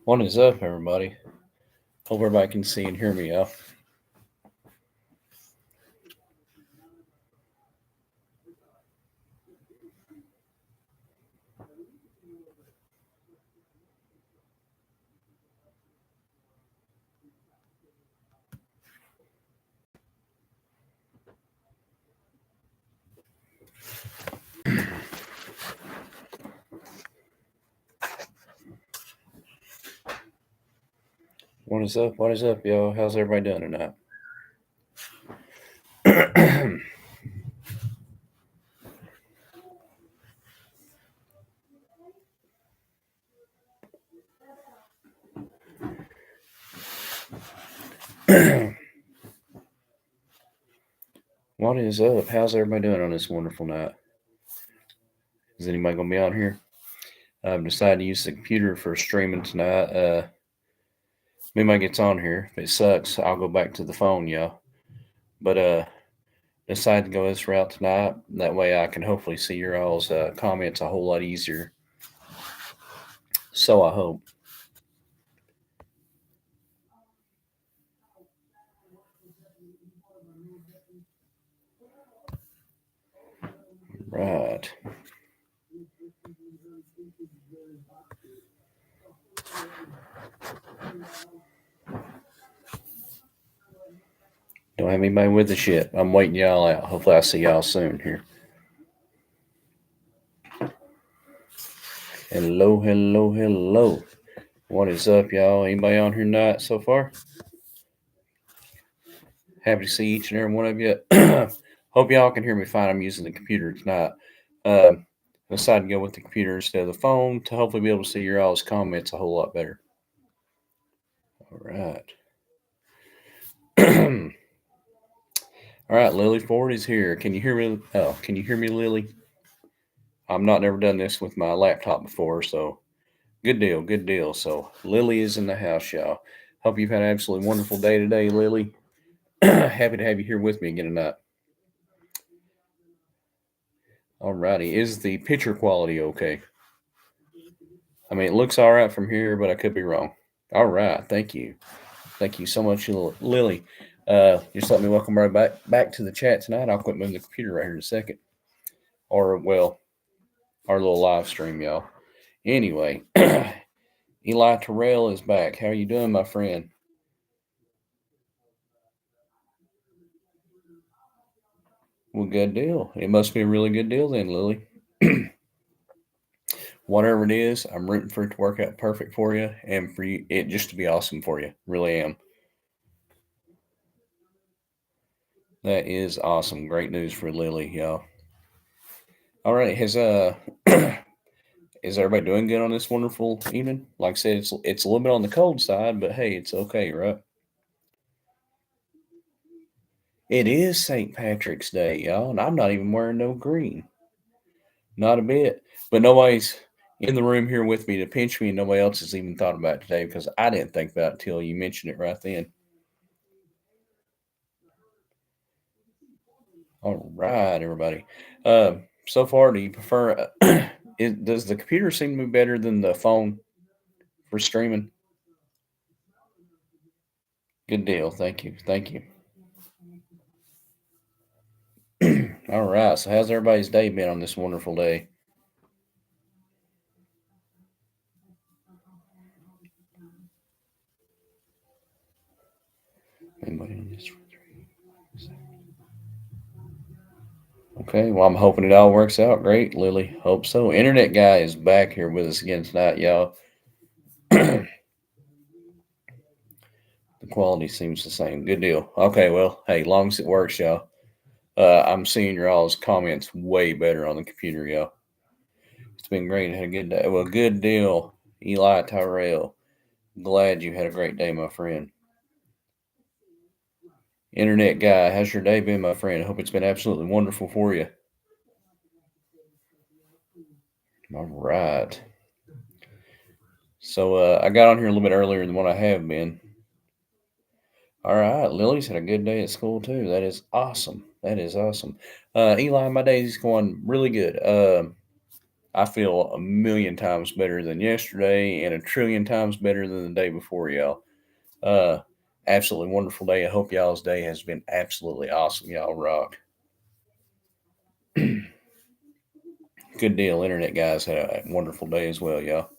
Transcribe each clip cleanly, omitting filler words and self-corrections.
What is up, everybody? Hope everybody can see and hear me out. What is up? What is up, yo? How's everybody doing tonight? What is up? How's everybody doing on this wonderful night? Is anybody gonna be out here? I've decided to use the computer for streaming tonight. If anybody gets on here, if it sucks, I'll go back to the phone, y'all. But decided to go this route tonight. That way, I can hopefully see your all's comments a whole lot easier. So I hope. Right. Don't have anybody with us yet. I'm waiting y'all out. Hopefully, I see y'all soon here. Hello, hello, hello. What is up, y'all? Anybody on here tonight so far? Happy to see each and every one of you. Hope y'all can hear me fine. I'm using the computer tonight. I decided to go with the computer instead of the phone to hopefully be able to see your all's comments a whole lot better. All right. All right, Lily Ford is here. Can you hear me? Oh, can you hear me, Lily? I've never done this with my laptop before, so good deal, good deal. So Lily is in the house, y'all. Hope you've had an absolutely wonderful day today, Lily. Happy to have you here with me again tonight. Alrighty, is the picture quality okay? I mean, it looks all right from here, but I could be wrong. All right, thank you so much, Lily. Just let me welcome right back to the chat tonight. I'll quit moving the computer right here in a second, or well, our little live stream, y'all. Anyway, Eli Terrell is back. How are you doing, my friend? Well, good deal. It must be a really good deal then, Lily. Whatever it is, I'm rooting for it to work out perfect for you and for you it just to be awesome for you. Really am. That is awesome. Great news for Lily, y'all. All right, has is everybody doing good on this wonderful evening? Like I said, it's a little bit on the cold side, but hey, it's okay, right? It is St. Patrick's Day, y'all, and I'm not even wearing no green. Not a bit. But nobody's in the room here with me to pinch me, and nobody else has even thought about it today because I didn't think about it till you mentioned it right then. All right, everybody. So far, do you prefer? Does the computer seem to be better than the phone for streaming? Good deal. Thank you. Thank you. All right. So, how's everybody's day been on this wonderful day? Anybody on this? Okay. Well, I'm hoping it all works out great, Lily. Hope so. Internet guy is back here with us again tonight, y'all. The quality seems the same. Good deal. Okay. Well, hey, long as it works, y'all. I'm seeing your all's comments way better on the computer, y'all. It's been great. Had a good day. Well, good deal, Eli Tyrell. Glad you had a great day, my friend. Internet guy, how's your day been, my friend? I hope it's been absolutely wonderful for you. All right. So I got on here a little bit earlier than what I have been. All right. Lily's had a good day at school too. That is awesome. That is awesome. Eli, my day's going really good. I feel a million times better than yesterday and a trillion times better than the day before, y'all. Uh, Absolutely wonderful day. I hope y'all's day has been absolutely awesome. Y'all rock. Good deal. Internet guys had a wonderful day as well, y'all.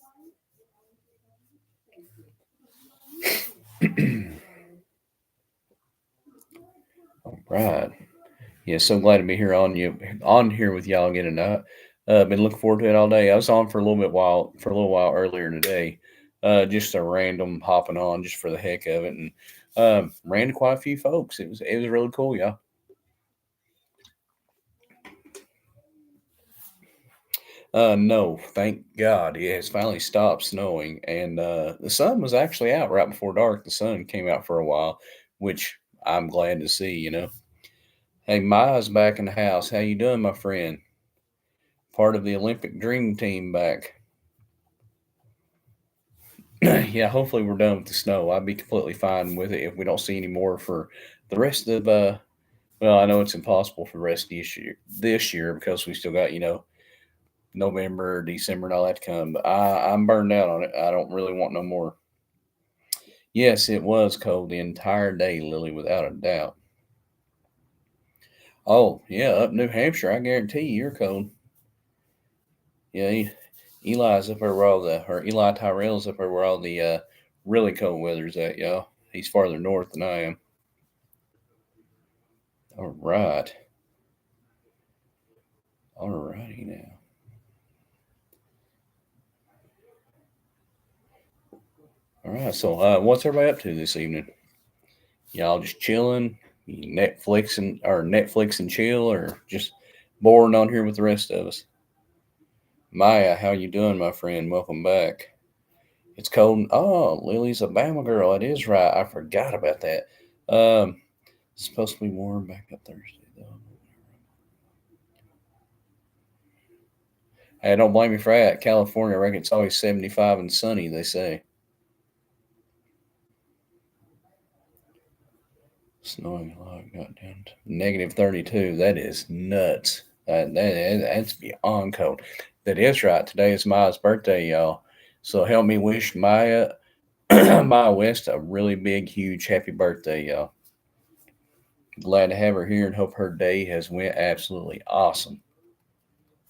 All right. Yeah, so glad to be here on here with y'all again tonight. Been looking forward to it all day. I was on for a little while earlier today. Just a random hopping on just for the heck of it, and ran to quite a few folks. It was really cool, y'all. No, thank God. It has finally stopped snowing, and the sun was actually out right before dark. The sun came out for a while, which I'm glad to see. Hey, Maya's back in the house. How you doing, my friend? Part of the Olympic Dream Team back. Yeah, hopefully we're done with the snow. I'd be completely fine with it if we don't see any more for the rest of. Well, I know it's impossible for the rest of this year because we still got November, December, and all that to come. But I'm burned out on it. I don't really want no more. Yes, it was cold the entire day, Lily, without a doubt. Oh yeah, up New Hampshire, I guarantee you, you're cold. Yeah, Eli's up there where all the or Eli Tyrell's up there where all the really cold weather's at, y'all. He's farther north than I am. All right, all righty now. All right, so what's everybody up to this evening? Y'all just chilling, Netflix and chill, or just boring on here with the rest of us? Maya, how you doing, my friend? Welcome back. It's cold. Oh, Lily's a Bama girl. It is right. I forgot about that. It's supposed to be warm back up Thursday though. Hey, don't blame me for that. California, I reckon it's always 75 and sunny. They say snowing a lot. Got down to -32. That is nuts. That's beyond cold. That is right. Today is Maya's birthday, y'all. So help me wish Maya Maya West a really big, huge happy birthday, y'all. Glad to have her here and hope her day has went absolutely awesome.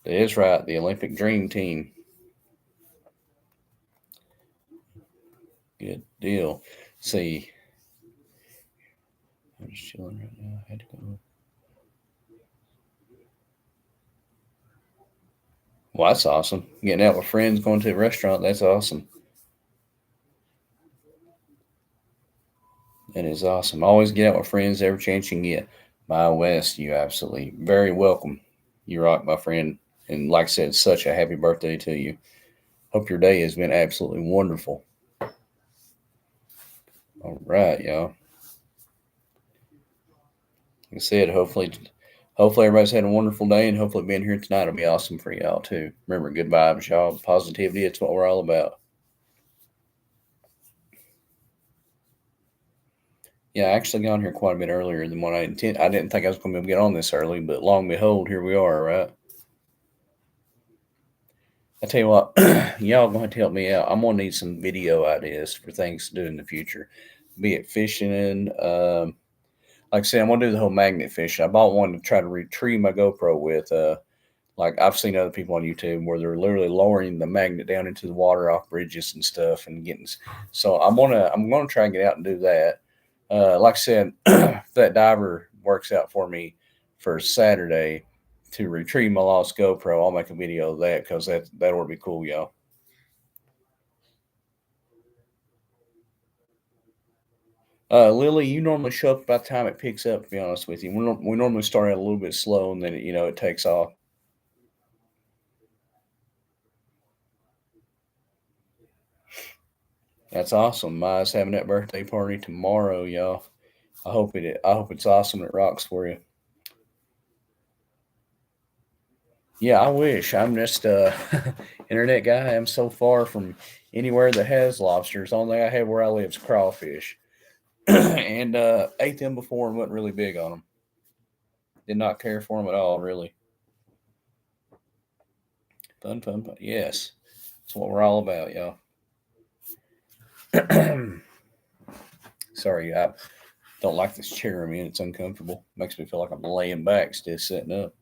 That is right, the Olympic Dream Team. Good deal. See, I'm just chilling right now. I had to go. Well, that's awesome. Getting out with friends, going to a restaurant. That's awesome. That is awesome. Always get out with friends every chance you can get. My West, you absolutely very welcome. You rock, my friend. And like I said, such a happy birthday to you. Hope your day has been absolutely wonderful. All right, y'all. Like I said, hopefully everybody's had a wonderful day, and hopefully being here tonight will be awesome for y'all too. Remember, good vibes, y'all. Positivity, it's what we're all about. Yeah, I actually got on here quite a bit earlier than what I intended. I didn't think I was going to be able to get on this early, but long and behold, here we are, right? I tell you what, y'all going to help me out. I'm going to need some video ideas for things to do in the future, be it fishing. Like I said, I'm going to do the whole magnet fishing. I bought one to try to retrieve my GoPro with. Like I've seen other people on YouTube where they're literally lowering the magnet down into the water off bridges and stuff and getting. So I'm gonna try and get out and do that. Like I said, if that diver works out for me for Saturday to retrieve my lost GoPro, I'll make a video of that because that would be cool, y'all. Lily, you normally show up by the time it picks up. To be honest with you, we normally start out a little bit slow and then it takes off. That's awesome. Maya's having that birthday party tomorrow, y'all. I hope it's awesome. It rocks for you. Yeah, I wish. I'm just internet guy. I'm so far from anywhere that has lobsters. Only thing I have where I live is crawfish, and ate them before and wasn't really big on them. Did not care for them at all, really. Fun, fun, fun. Yes. That's what we're all about, y'all. Sorry, I don't like this chair I'm in. It's uncomfortable. Makes me feel like I'm laying back instead of sitting up.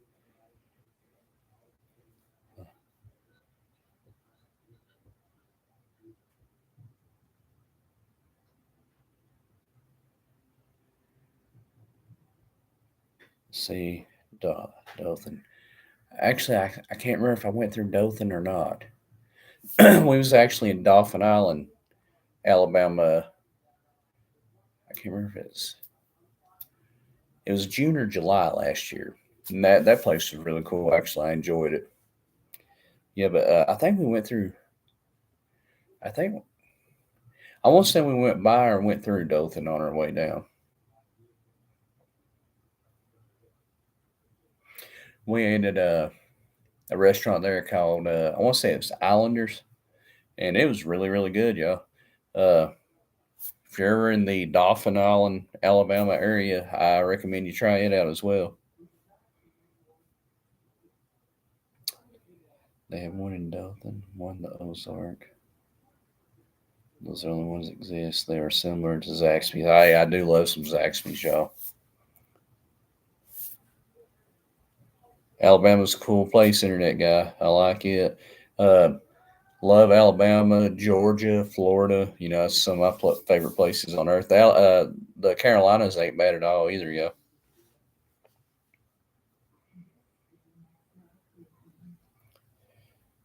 See, Dothan. Actually, I can't remember if I went through Dothan or not. We was actually in Dauphin Island, Alabama. I can't remember if it was June or July last year. And that place was really cool. Actually, I enjoyed it. Yeah, but I think we went through. I think I won't say we went by or went through Dothan on our way down. We ate at a restaurant there called I want to say it was Islanders, and it was really really good, y'all. If you're ever in the Dauphin Island, Alabama area, I recommend you try it out as well. They have one in Dothan, one in the Ozark. Those are the only ones that exist. They are similar to Zaxby's. I do love some Zaxby's, y'all. Alabama's a cool place, internet guy. I like it. Uh, love Alabama, Georgia, Florida. You know, it's some of my favorite places on earth. The Carolinas ain't bad at all either, yo.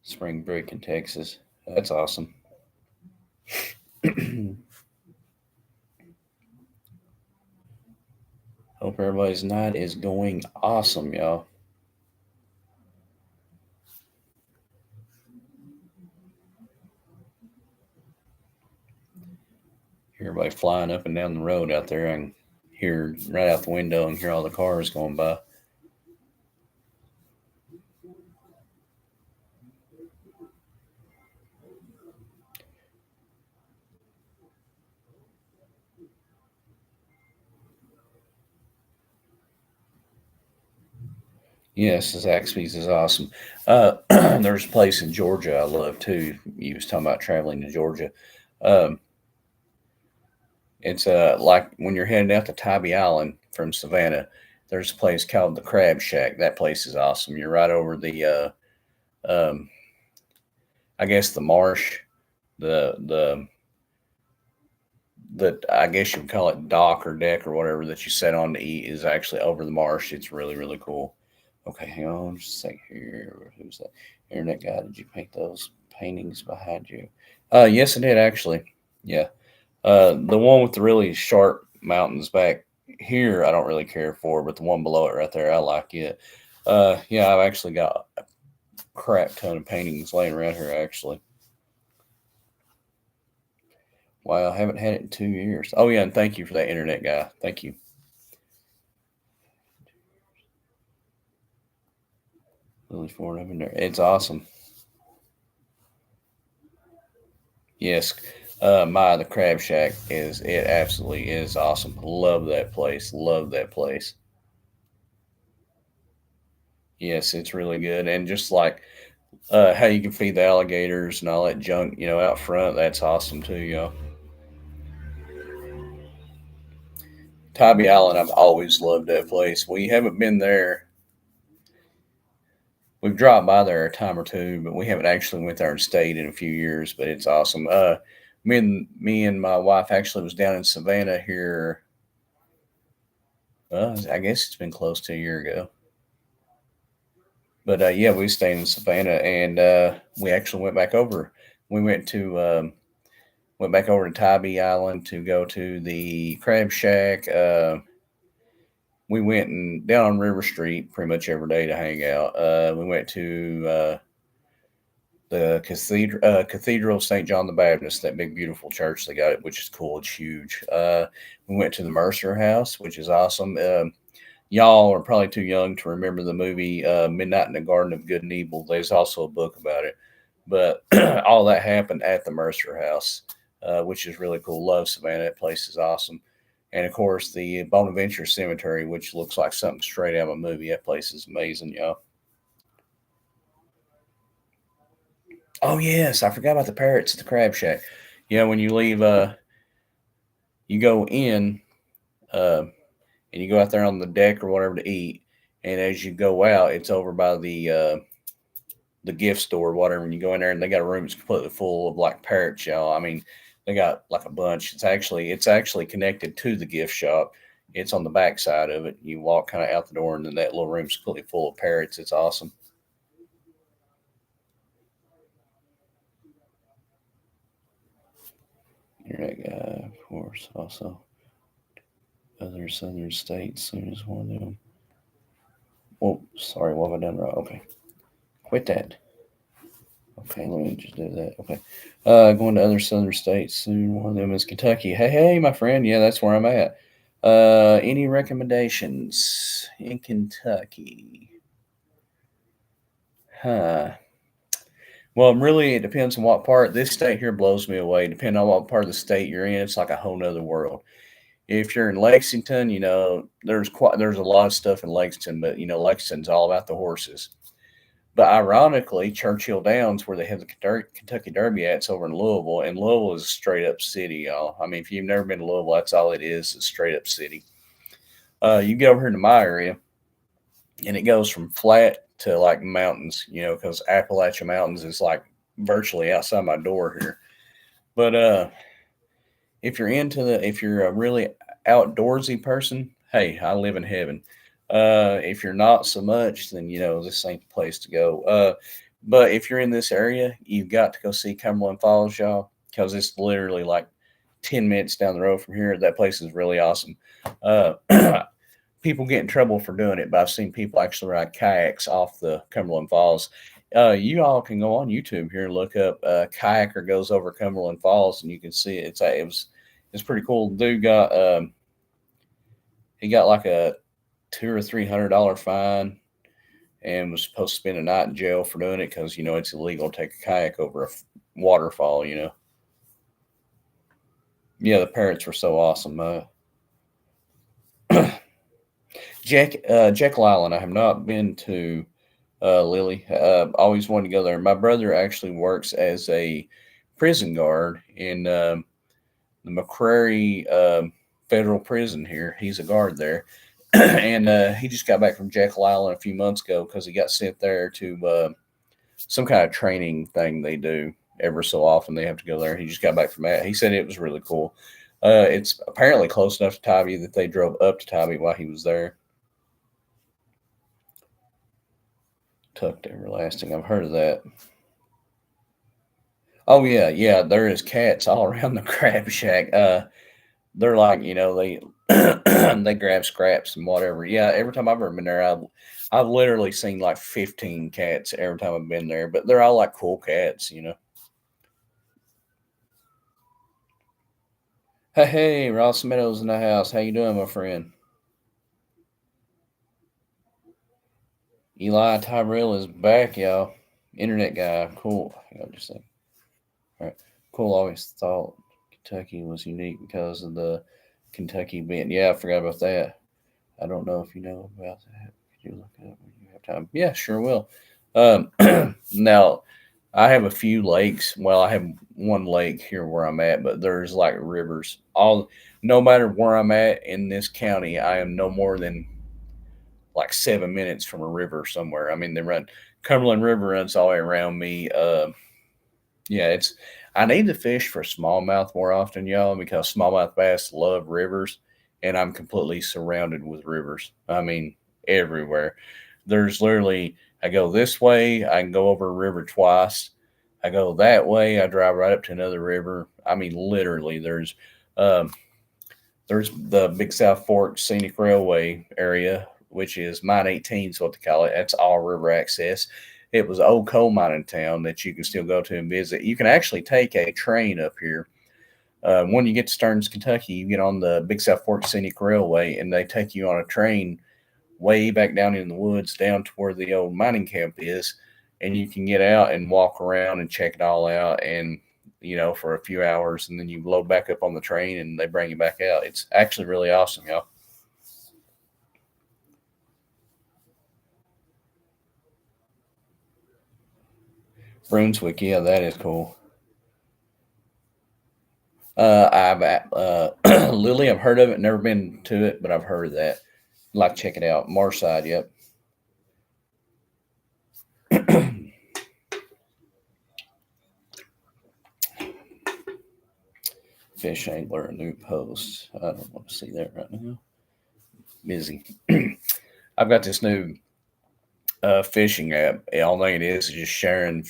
Spring break in Texas. That's awesome. Hope everybody's night is going awesome, y'all. Everybody flying up and down the road out there. I can hear right out the window and hear all the cars going by. Yes, Zaxby's is awesome. There's a place in Georgia I love too. You was talking about traveling to Georgia. Um, it's like when you're heading out to Tybee Island from Savannah. There's a place called the Crab Shack. That place is awesome. You're right over I guess the marsh, the I guess you would call it dock or deck or whatever that you set on to eat is actually over the marsh. It's really really cool. Okay, hang on just a second here. Who's that? Internet guy, did you paint those paintings behind you? Yes, I did actually. Yeah. The one with the really sharp mountains back here, I don't really care for, but the one below it right there, I like it. Yeah, I've actually got a crap ton of paintings laying around here actually. Wow, I haven't had it in 2 years. Oh yeah, and thank you for that internet guy. Thank you. Lily Ford up in there. It's awesome. Yes. My the Crab Shack is it absolutely is awesome. Love that place. Love that place. Yes, it's really good. And just like how you can feed the alligators and all that junk, out front, that's awesome too, Tybee Island, I've always loved that place. We haven't been there. We've dropped by there a time or two, but we haven't actually went there and stayed in a few years. But it's awesome. Me and my wife actually was down in Savannah here. I guess it's been close to a year ago. But yeah, we stayed in Savannah, and we actually went back over. We went back over to Tybee Island to go to the Crab Shack. We went and down on River Street pretty much every day to hang out. We went to the Cathedral of St. John the Baptist, that big beautiful church they got, which is cool. It's huge. We went to the Mercer House, which is awesome. Y'all are probably too young to remember the movie Midnight in the Garden of Good and Evil. There's also a book about it, but all that happened at the Mercer House, which is really cool. Love Savannah. That place is awesome. And of course, the Bonaventure Cemetery, which looks like something straight out of a movie. That place is amazing, y'all. Oh yes, I forgot about the parrots at the Crab Shack. Yeah, when you leave, you go in, uh, and you go out there on the deck or whatever to eat, and as you go out, it's over by the gift store, or whatever. And you go in there, and they got a room that's completely full of like parrots, y'all. I mean, they got like a bunch. It's actually connected to the gift shop. It's on the back side of it. You walk kind of out the door, and then that little room's completely full of parrots. It's awesome. Internet guy, of course. Also, other southern states. Soon as one of them. Oh, sorry. What have I done wrong? Okay, quit that. Okay, let me just do that. Okay. Going to other southern states soon. One of them is Kentucky. Hey, hey, my friend. Yeah, that's where I'm at. Any recommendations in Kentucky? Huh. Well, really, it depends on what part. This state here blows me away. Depending on what part of the state you're in, it's like a whole nother world. If you're in Lexington, there's a lot of stuff in Lexington, but Lexington's all about the horses. But ironically, Churchill Downs, where they have the Kentucky Derby at, it's over in Louisville, and Louisville is a straight up city, y'all. I mean, if you've never been to Louisville, that's all it is, a straight up city. You get over here to my area, and it goes from flat to like mountains, because Appalachian Mountains is like virtually outside my door here. But if you're a really outdoorsy person, hey, I live in heaven. If you're not so much, then this ain't the place to go. But if you're in this area, you've got to go see Cumberland Falls, y'all, because it's literally like 10 minutes down the road from here. That place is really awesome. Uh, People get in trouble for doing it, but I've seen people actually ride kayaks off the Cumberland Falls. You all can go on YouTube here and look up kayaker goes over Cumberland Falls, and you can see it. It's pretty cool. Dude he got like a $200 or $300 fine, and was supposed to spend a night in jail for doing it because it's illegal to take a kayak over a waterfall. Yeah, the parents were so awesome. Jekyll Island, I have not been to. Lily, always wanted to go there. My brother actually works as a prison guard in the McCrary Federal Prison here. He's a guard there, and he just got back from Jekyll Island a few months ago because he got sent there to some kind of training thing they do ever so often. They have to go there. He just got back from that. He said it was really cool. It's apparently close enough to Tybee that they drove up to Tybee while he was there. Tucked Everlasting. I've heard of that. Oh yeah, yeah. There is cats all around the crab shack. They're like they they grab scraps and whatever. Yeah, every time I've ever been there, I've literally seen like 15 cats every time I've been there. But they're all like cool cats. Hey, hey, Ross Meadows in the house. How you doing, my friend? Eli Tyrell is back, y'all. Internet guy, cool. Hang on just a second. All right, cool. Always thought Kentucky was unique because of the Kentucky being. Yeah, I forgot about that. I don't know if you know about that. Could you look it up when you have time? Yeah, sure will. Now, I have a few lakes. Well, I have one lake here where I'm at, but there's like rivers. No matter where I'm at in this county, I am no more than like 7 minutes from a river somewhere. I mean, they run Cumberland River runs all the way around me. Yeah, it's. I need to fish for smallmouth more often, y'all, because smallmouth bass love rivers, and I'm completely surrounded with rivers. I mean, everywhere. There's literally. I go this way, I can go over a river twice. I go that way, I drive right up to another river. I mean, literally, um, there's the Big South Fork Scenic Railway area, which is Mine 18 is what they call it. That's all river access. It was an old coal mining town that you can still go to and visit. You can actually take a train up here. When you get to Stearns, Kentucky, you get on the Big South Fork Scenic Railway, and they take you on a train way back down in the woods, down to where the old mining camp is, and you can get out and walk around and check it all out, and for a few hours, and then you load back up on the train, and they bring you back out. It's actually really awesome, y'all. Brunswick, yeah, that is cool. Lily, I've heard of it, never been to it, but I've heard of that. I'd like to check it out. Marside, yep. Fish angler, a new post. I don't want to see that right now. Busy. I've got this new fishing app. All thing it is just sharing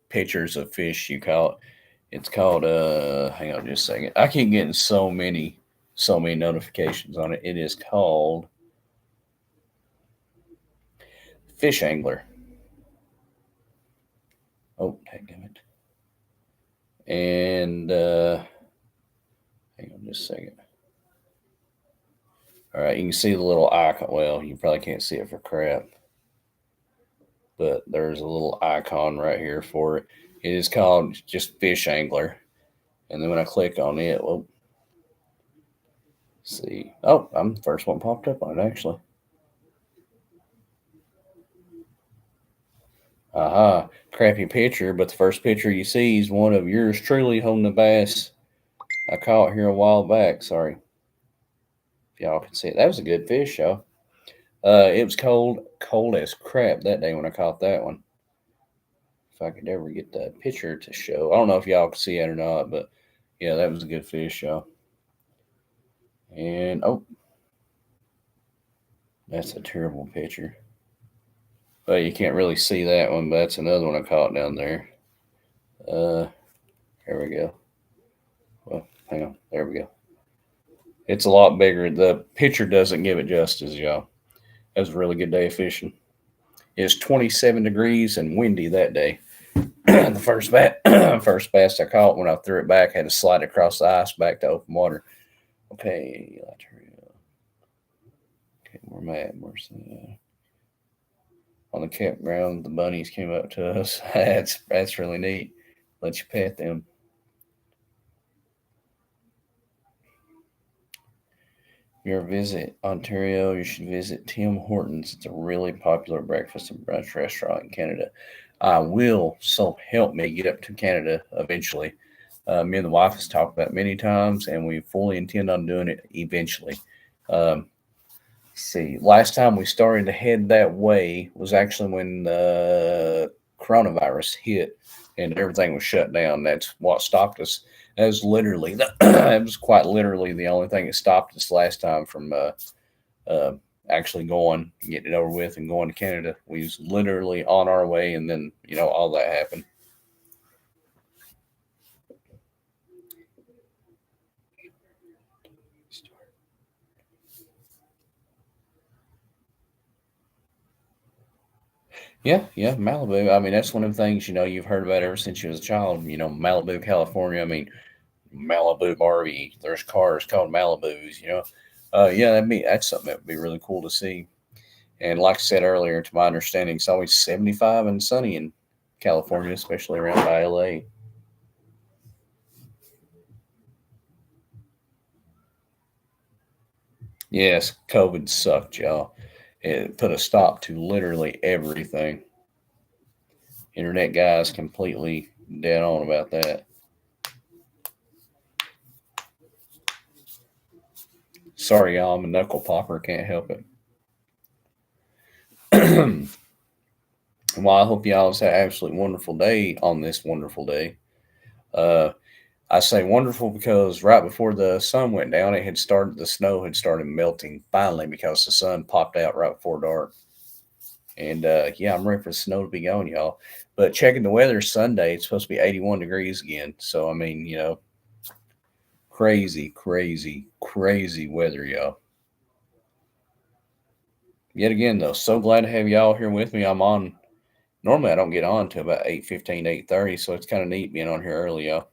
pictures of fish. You call it. It's called. Hang on just a second. I keep getting so many notifications on it. It is called Fish Angler. Oh, damn it. And hang on just a second. All right, you can see the little icon. Well, you probably can't see it for crap, but there's a little icon right here for it. It is called just Fish Angler. And then when I click on it, well, see. Oh, I'm the first one popped up on it, actually. Aha, crappy picture, but the first picture you see is one of yours truly holding the bass I caught here a while back. Sorry. If y'all can see it. That was a good fish, y'all. It was cold as crap that day when I caught that one. If I could ever get that picture to show. I don't know if y'all can see it or not, but yeah, that was a good fish, y'all. And oh, that's a terrible picture. But you can't really see that one, but that's another one I caught down there. Here we go. Well, hang on. There we go. It's a lot bigger. The picture doesn't give it justice, y'all. That was a really good day of fishing. It's 27 degrees and windy that day. The first bass I caught when I threw it back had to slide across the ice back to open water. Okay, where am I at? Where's the on the campground? The bunnies came up to us. That's really neat. Let you pet them. If you ever visit Ontario, you should visit Tim Hortons. It's a really popular breakfast and brunch restaurant in Canada. I will, so help me, get up to Canada eventually. Me and the wife has talked about it many times, and we fully intend on doing it eventually. Um, see, last time we started to head that way was actually when the coronavirus hit and everything was shut down. That's what stopped us. That was literally, it was quite literally the only thing that stopped us last time from uh, actually going, getting it over with, and going to Canada. We was literally on our way, and then all that happened. Yeah, yeah, Malibu. I mean, that's one of the things you've heard about ever since you was a child. Malibu, California. I mean, Malibu Barbie. There's cars called Malibus. Yeah, that's something that would be really cool to see. And like I said earlier, to my understanding, it's always 75 and sunny in California, especially around by LA. Yes, COVID sucked, y'all. It put a stop to literally everything. Internet guys completely dead on about that. Sorry, y'all, I'm a knuckle popper. Can't help it. Well, I hope y'all have an absolutely wonderful day on this wonderful day. Uh, I say wonderful because right before the sun went down, the snow had started melting finally because the sun popped out right before dark. And yeah, I'm ready for the snow to be gone, y'all. But checking the weather Sunday, it's supposed to be 81 degrees again. So, I mean, crazy, crazy, crazy weather, y'all. Yet again, though, so glad to have y'all here with me. I'm on. Normally, I don't get on till about 8:15, 8:30, so it's kind of neat being on here early, y'all.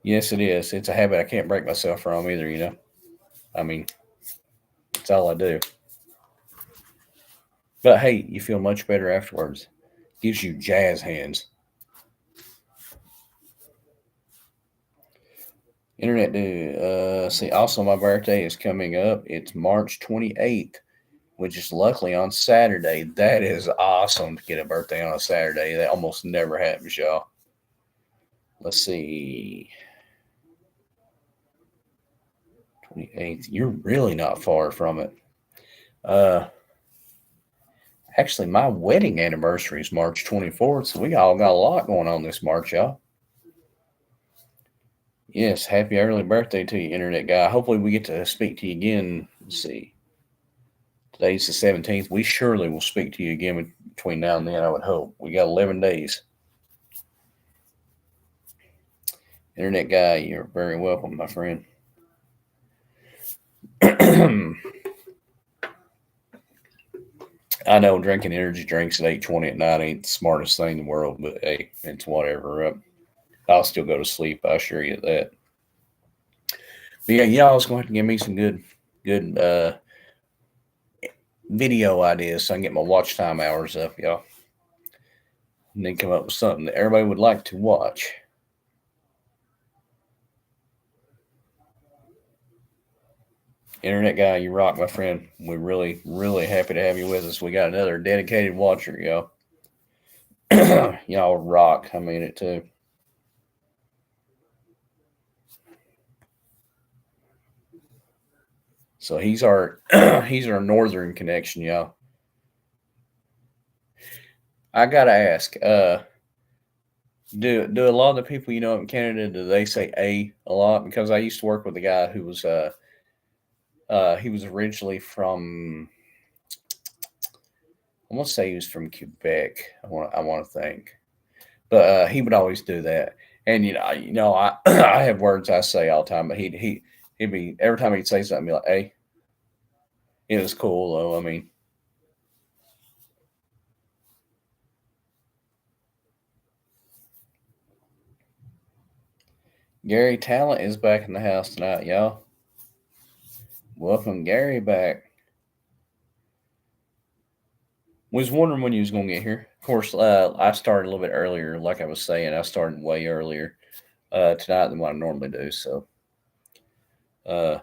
Yes, it is. It's a habit I can't break myself from either. I mean, it's all I do. But hey, you feel much better afterwards. Gives you jazz hands. Internet dude. See, also my birthday is coming up. It's March 28th. which is luckily on Saturday. That is awesome to get a birthday on a Saturday. That almost never happens, y'all. Let's see. 28th. You're really not far from it. Uh, Actually, my wedding anniversary is March 24th, so we all got a lot going on this March, y'all. Yes, happy early birthday to you, internet guy. Hopefully, we get to speak to you again. Let's see. Today's the 17th. We surely will speak to you again between now and then, I would hope. We got 11 days. Internet guy, you're very welcome, my friend. I know drinking energy drinks at 8:20 at night ain't the smartest thing in the world, but hey, it's whatever. I'll still go to sleep. I assure you that. But yeah, y'all's going to have to give me some good video ideas so I can get my watch time hours up, y'all. And then come up with something that everybody would like to watch. Internet guy, you rock, my friend. We're really, really happy to have you with us. We got another dedicated watcher, y'all. Y'all rock. I mean it too. So he's our he's our northern connection, y'all. I gotta ask, do a lot of the people you know in Canada do they say a lot? Because I used to work with a guy who was he was originally from, I want to say he was from Quebec. I want to think, but he would always do that. And I I have words I say all the time, but he'd be every time he'd say something, be like, "Hey," it was cool though. I mean, Gary Talent is back in the house tonight, y'all. Welcome Gary back. Was wondering when you was gonna get here. Of course, I started a little bit earlier. Like I was saying, I started way earlier tonight than what I normally do. So, uh,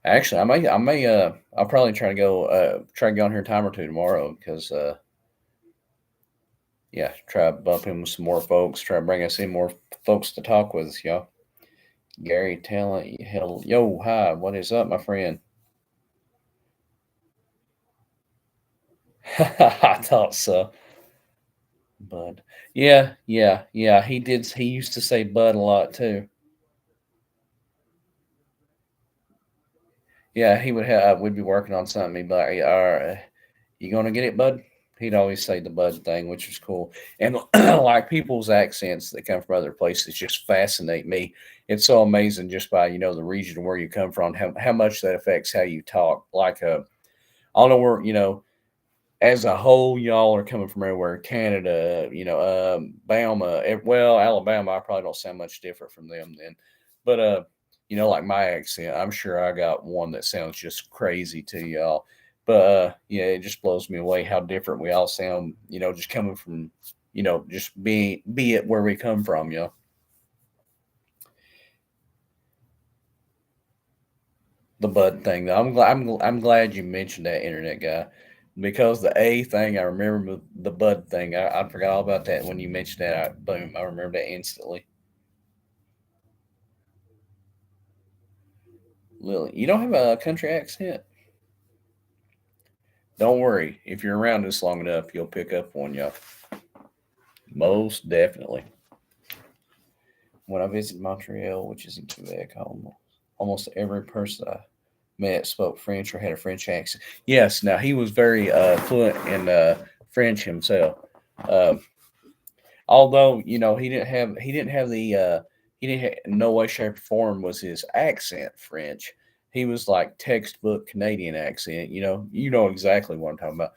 actually, I'll probably try to go on here a time or two tomorrow because, yeah, try to bump in with some more folks. Try to bring us in more folks to talk with us, y'all. Gary Talent, hell, yo, hi, what is up, my friend? I thought so. Bud. Yeah, yeah, yeah. He did. He used to say bud a lot too. Yeah, he would have. We'd be working on something. He'd be like, "All right, you gonna get it, bud?" He'd always say the bud thing, which was cool. And like people's accents that come from other places just fascinate me. It's so amazing just by the region where you come from, how much that affects how you talk. Like I don't know where as a whole, y'all are coming from everywhere. Canada, Bama. Well, Alabama, I probably don't sound much different from them then. But like my accent, I'm sure I got one that sounds just crazy to y'all. But yeah, it just blows me away how different we all sound. Just coming from, just be it where we come from, y'all. The bud thing. I'm glad you mentioned that, internet guy, because the A thing I remember the bud thing. I forgot all about that when you mentioned that. Boom, I remember that instantly. Lily, you don't have a country accent. Don't worry. If you're around this long enough, you'll pick up one, y'all. Most definitely. When I visited Montreal, which is in Quebec, almost every person I met spoke French or had a French accent. Yes, now he was very fluent in French himself. Um, Although he didn't have no way, shape, or form was his accent French. He was like textbook Canadian accent. You know exactly what I'm talking about.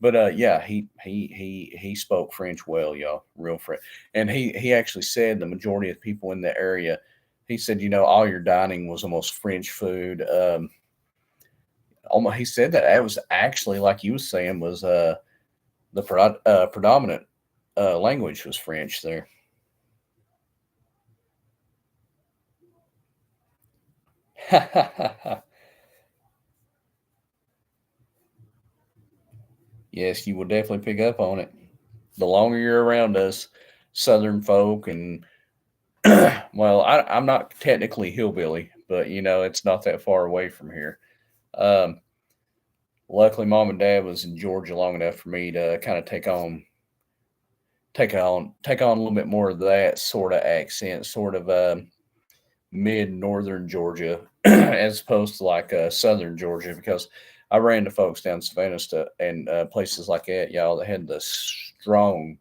But yeah, he spoke French well, y'all, real French. And he actually said the majority of people in the area. He said, all your dining was almost French food. Almost, he said that it was actually like you was saying was the predominant language was French there. Yes, you will definitely pick up on it. The longer you're around us, Southern folk, and well, I'm not technically hillbilly, but it's not that far away from here. Um, Luckily, mom and dad was in Georgia long enough for me to kind of take on a little bit more of that sort of accent, sort of mid northern Georgia, as opposed to like southern Georgia, because I ran to folks down Savannah and places like that, y'all, that had the strong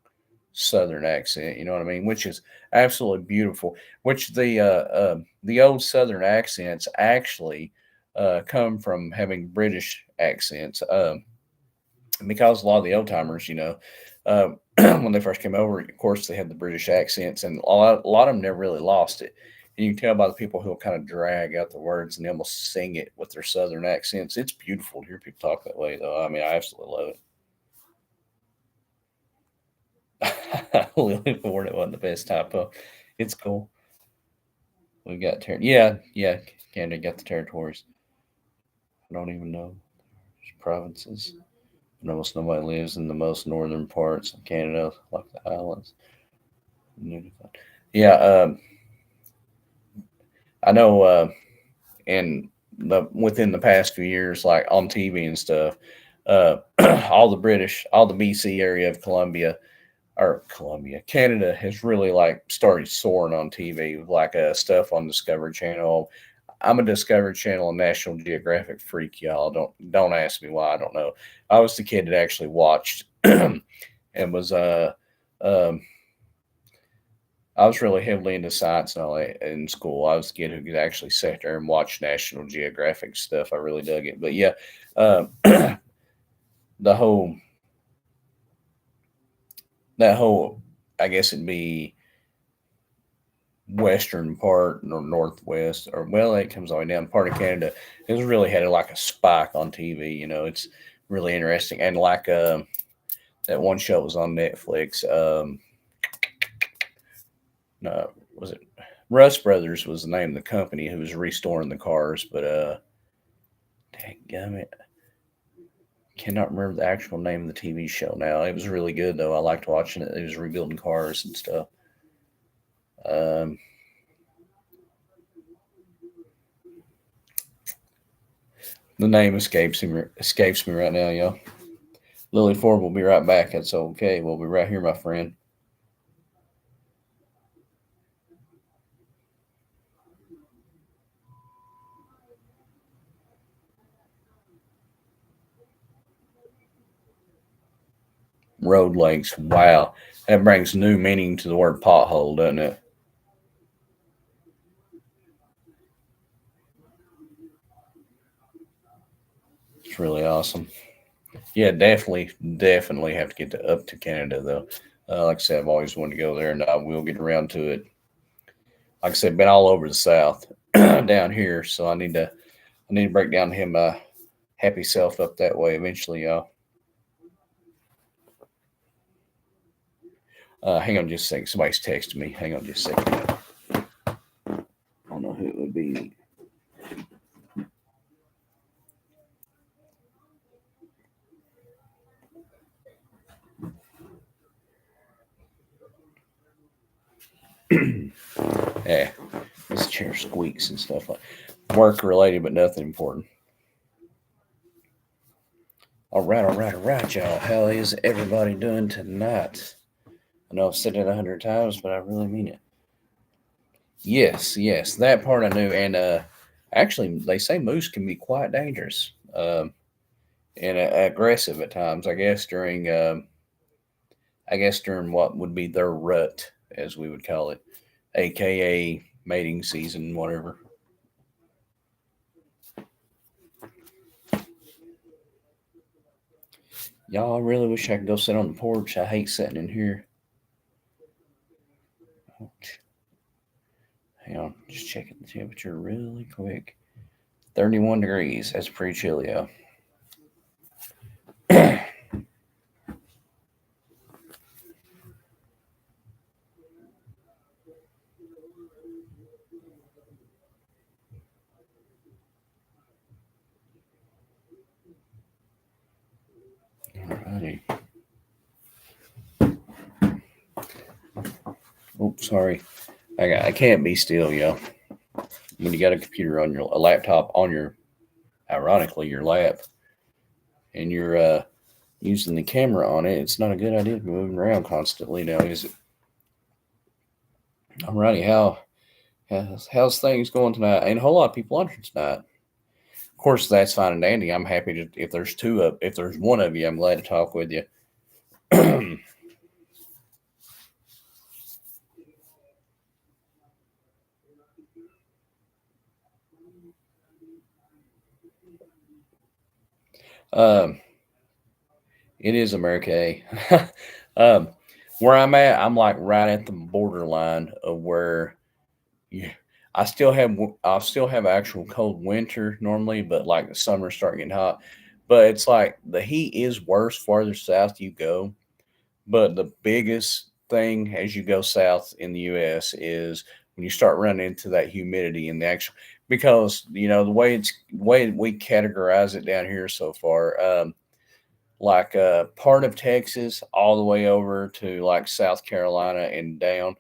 southern accent. You know what I mean? Which is absolutely beautiful. Which the old southern accents actually come from having British accents. Because a lot of the old timers, when they first came over, of course, they had the British accents, and a lot of them never really lost it. And you can tell by the people who'll kind of drag out the words and they almost sing it with their southern accents. It's beautiful to hear people talk that way, though. I mean, I absolutely love it. Lily Ford, it wasn't the best typo. It's cool. We got yeah. Canada got the territories. I don't even know provinces. Almost nobody lives in the most northern parts of Canada, like the islands. Yeah, I know. And within the past few years, like on TV and stuff, all the BC area of Canada has really like started soaring on TV with like stuff on Discovery Channel. I'm a Discovery Channel and National Geographic freak, y'all. Don't ask me why. I don't know. I was the kid that actually watched and was um, I was really heavily into science and all that in school. I was the kid who could actually sit there and watch National Geographic stuff. I really dug it. But yeah, the whole that whole I guess it'd be western part or northwest, or well, it comes all the way down part of Canada. It's really had like a spike on TV. It's really interesting, and like that one show was on Netflix. No, was it Rust Brothers was the name of the company who was restoring the cars, but it, cannot remember the actual name of the TV show now. It was really good though. I liked watching it. It was rebuilding cars and stuff. Um, the name escapes me right now, y'all. Lily Ford will be right back. That's okay. We'll be right here, my friend. Road lakes. Wow, that brings new meaning to the word pothole, doesn't it? It's really awesome. Yeah, definitely have to get up to Canada though. Like I said, I've always wanted to go there, and I will get around to it. Like I said, been all over the South down here, so I need to break down him happy self up that way eventually, y'all. Hang on just a second. Somebody's texting me. Hang on just a second. I don't know who it would be. Yeah, this chair squeaks and stuff like work related, but nothing important. All right, y'all. How is everybody doing tonight? I know I've said it 100 times, but I really mean it. Yes, that part I knew. And actually, they say moose can be quite dangerous and aggressive at times. I guess during what would be their rut, as we would call it, aka mating season, whatever. Y'all, I really wish I could go sit on the porch. I hate sitting in here. Hang on, just checking the temperature really quick. 31 degrees. That's pretty chilly, y'all. Alrighty, Oops, sorry. I can't be still, yo. When you got a computer on a laptop on your, ironically, your lap, and you're using the camera on it, it's not a good idea to be moving around constantly now, is it? Alrighty, how's things going tonight? Ain't a whole lot of people on here tonight. Of course, that's fine and dandy. I'm happy to if there's one of you, I'm glad to talk with you. um, it is America. um, where I'm at, I'm like right at the borderline of where you, I still have actual cold winter normally, but like the summer start getting hot. But it's like the heat is worse farther south you go. But the biggest thing as you go south in the US is when you start running into that humidity and the actual, because the way we categorize it down here so far, like part of Texas all the way over to like South Carolina and down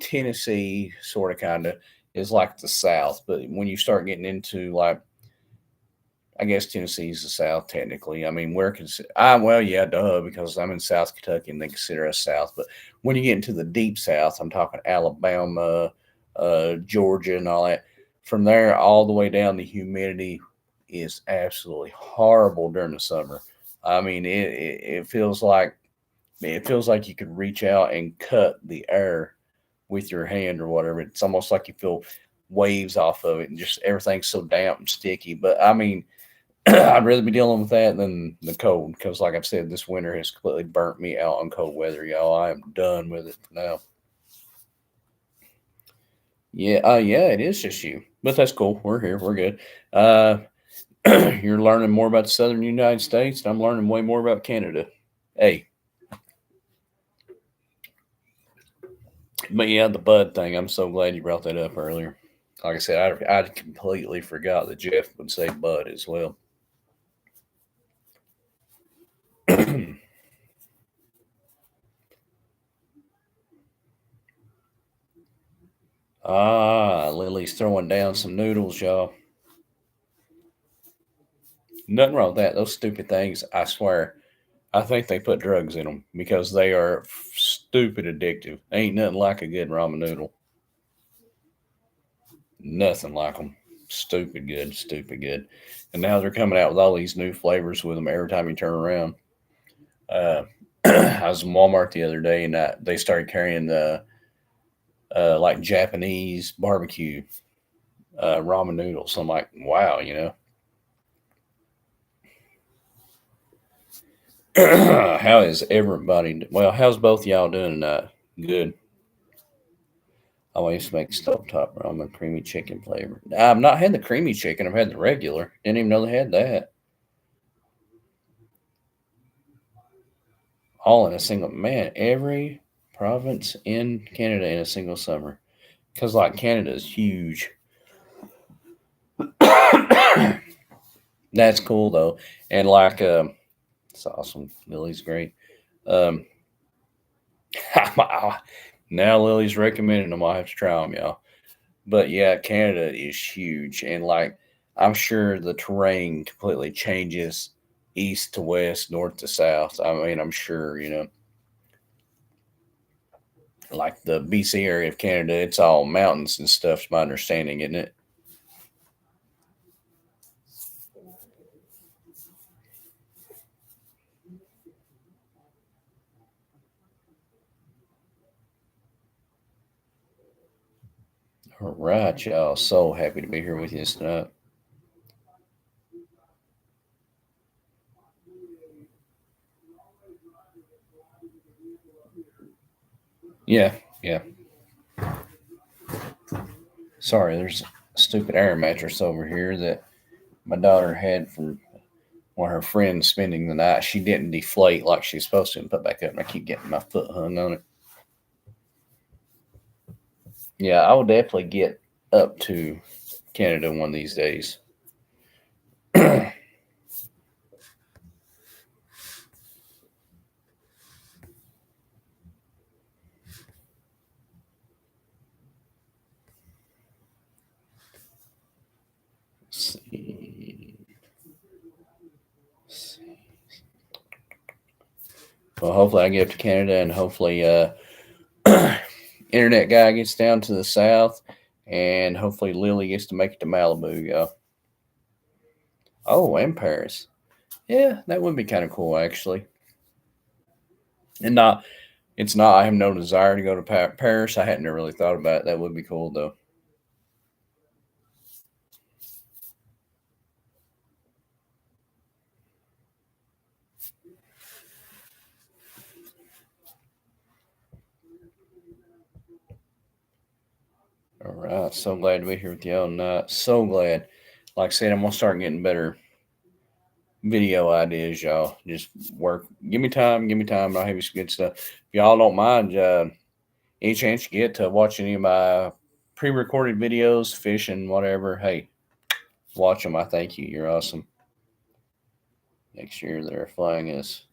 Tennessee, sort of kind of is like the South. But when you start getting into like, I guess Tennessee's the South technically. I mean, well, yeah, duh, because I'm in South Kentucky and they consider us South. But when you get into the deep South, I'm talking Alabama, Georgia, and all that. From there all the way down, the humidity is absolutely horrible during the summer. I mean, it feels like you could reach out and cut the air with your hand or whatever. It's almost like you feel waves off of it, and just everything's so damp and sticky. But I mean, I'd rather be dealing with that than the cold because, like I've said, this winter has completely burnt me out on cold weather, y'all. I am done with it now. Yeah, yeah, it is just you, but that's cool. We're here, we're good. Uh, you're learning more about the Southern United States, and I'm learning way more about Canada. Hey, but yeah, the bud thing. I'm so glad you brought that up earlier. Like I said, I completely forgot that Jeff would say bud as well. Lily's throwing down some noodles, y'all. Nothing wrong with that. Those stupid things, I swear. I think they put drugs in them because they are stupid addictive. Ain't nothing like a good ramen noodle. Nothing like them. Stupid good, stupid good. And now they're coming out with all these new flavors with them every time you turn around. Uh, I was in Walmart the other day and they started carrying the like Japanese barbecue ramen noodles. I'm like, wow, how is everybody? Well, how's both y'all doing tonight? Good. I always make stovetop ramen, creamy chicken flavor. I've not had the creamy chicken. I've had the regular. Didn't even know they had that. All in a single man. Every province in Canada in a single summer. Because like Canada is huge. That's cool though, and like it's awesome. Lily's great. Um, now Lily's recommending them. I have to try them, y'all. But yeah, Canada is huge, and like I'm sure the terrain completely changes east to west, north to south. I mean, I'm sure like the BC area of Canada, it's all mountains and stuff. To my understanding, isn't it? All right, y'all. So happy to be here with you tonight. Yeah, yeah. Sorry, there's a stupid air mattress over here that my daughter had from one of her friends spending the night. She didn't deflate like she's supposed to and put back up, and I keep getting my foot hung on it. Yeah, I will definitely get up to Canada one of these days. Well, hopefully I get up to Canada, and hopefully internet guy gets down to the south, and hopefully Lily gets to make it to Malibu, y'all. Oh, and Paris. Yeah, that would be kind of cool, actually. And not, it's not. I have no desire to go to Paris. I hadn't really thought about it. That would be cool, though. All right, so glad to be here with y'all tonight. So glad. Like I said, I'm gonna start getting better video ideas, y'all. Just work. Give me time. Give me time. I'll have you some good stuff. If y'all don't mind, any chance you get to watch any of my pre-recorded videos, fishing, whatever, hey, watch them. I thank you. You're awesome. Next year they're flying us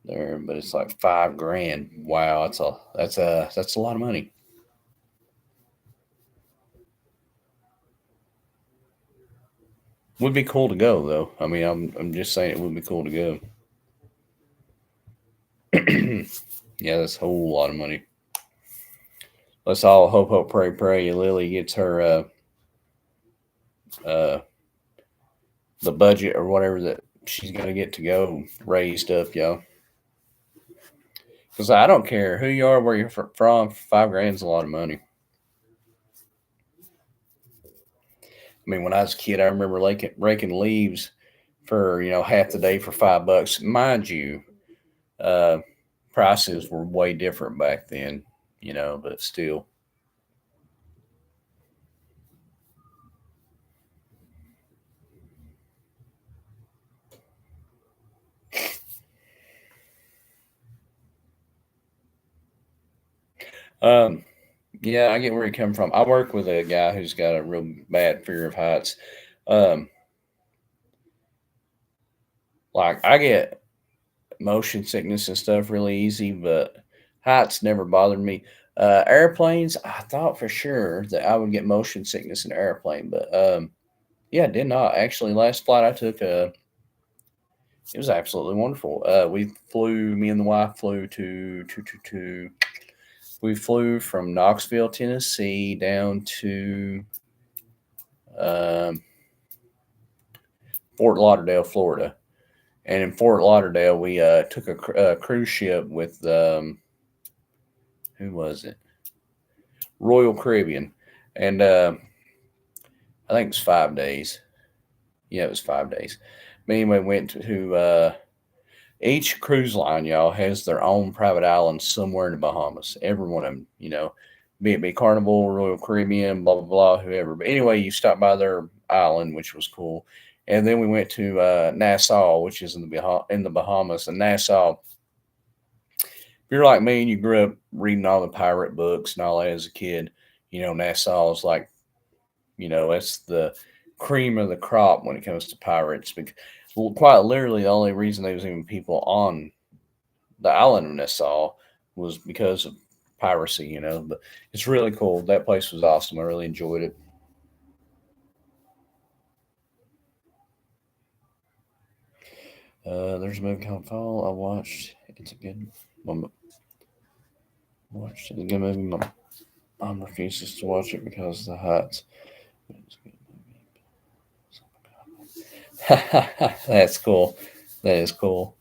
there, but it's like $5,000. Wow, that's a lot of money. Would be cool to go though. I mean, I'm just saying it would be cool to go. Yeah, that's a whole lot of money. Let's all hope, hope, pray, pray. Lily gets her uh the budget or whatever that she's got to get to go raised up, y'all. Because I don't care who you are, where you're from. $5,000 is a lot of money. I mean, when I was a kid, I remember raking leaves for half the day for $5. Mind you, uh, prices were way different back then. But still. Um, yeah, I get where you come from. I work with a guy who's got a real bad fear of heights. Um, like I get motion sickness and stuff really easy, but heights never bothered me. Airplanes, I thought for sure that I would get motion sickness in an airplane, but yeah, did not. Actually, last flight I took, it was absolutely wonderful. Me and the wife flew we flew from Knoxville, Tennessee, down to um, Fort Lauderdale, Florida. And in Fort Lauderdale, we took a cruise ship with who was it? Royal Caribbean, and I think it was 5 days. Yeah, it was 5 days. Me and we went to each cruise line, y'all, has their own private island somewhere in the Bahamas. Every one of them, be it be Carnival, Royal Caribbean, blah blah blah, whoever. But anyway, you stopped by their island, which was cool. And then we went to Nassau, which is in the Bahamas. And Nassau, if you're like me and you grew up reading all the pirate books and all that as a kid, Nassau is like, that's the cream of the crop when it comes to pirates. Because, well, quite literally, the only reason there was even people on the island of Nassau was because of piracy. But it's really cool. That place was awesome. I really enjoyed it. There's a movie called Fall I watched. It's a good one. Watched it. A good movie. My mom refuses to watch it because of the heights. That's cool. That is cool.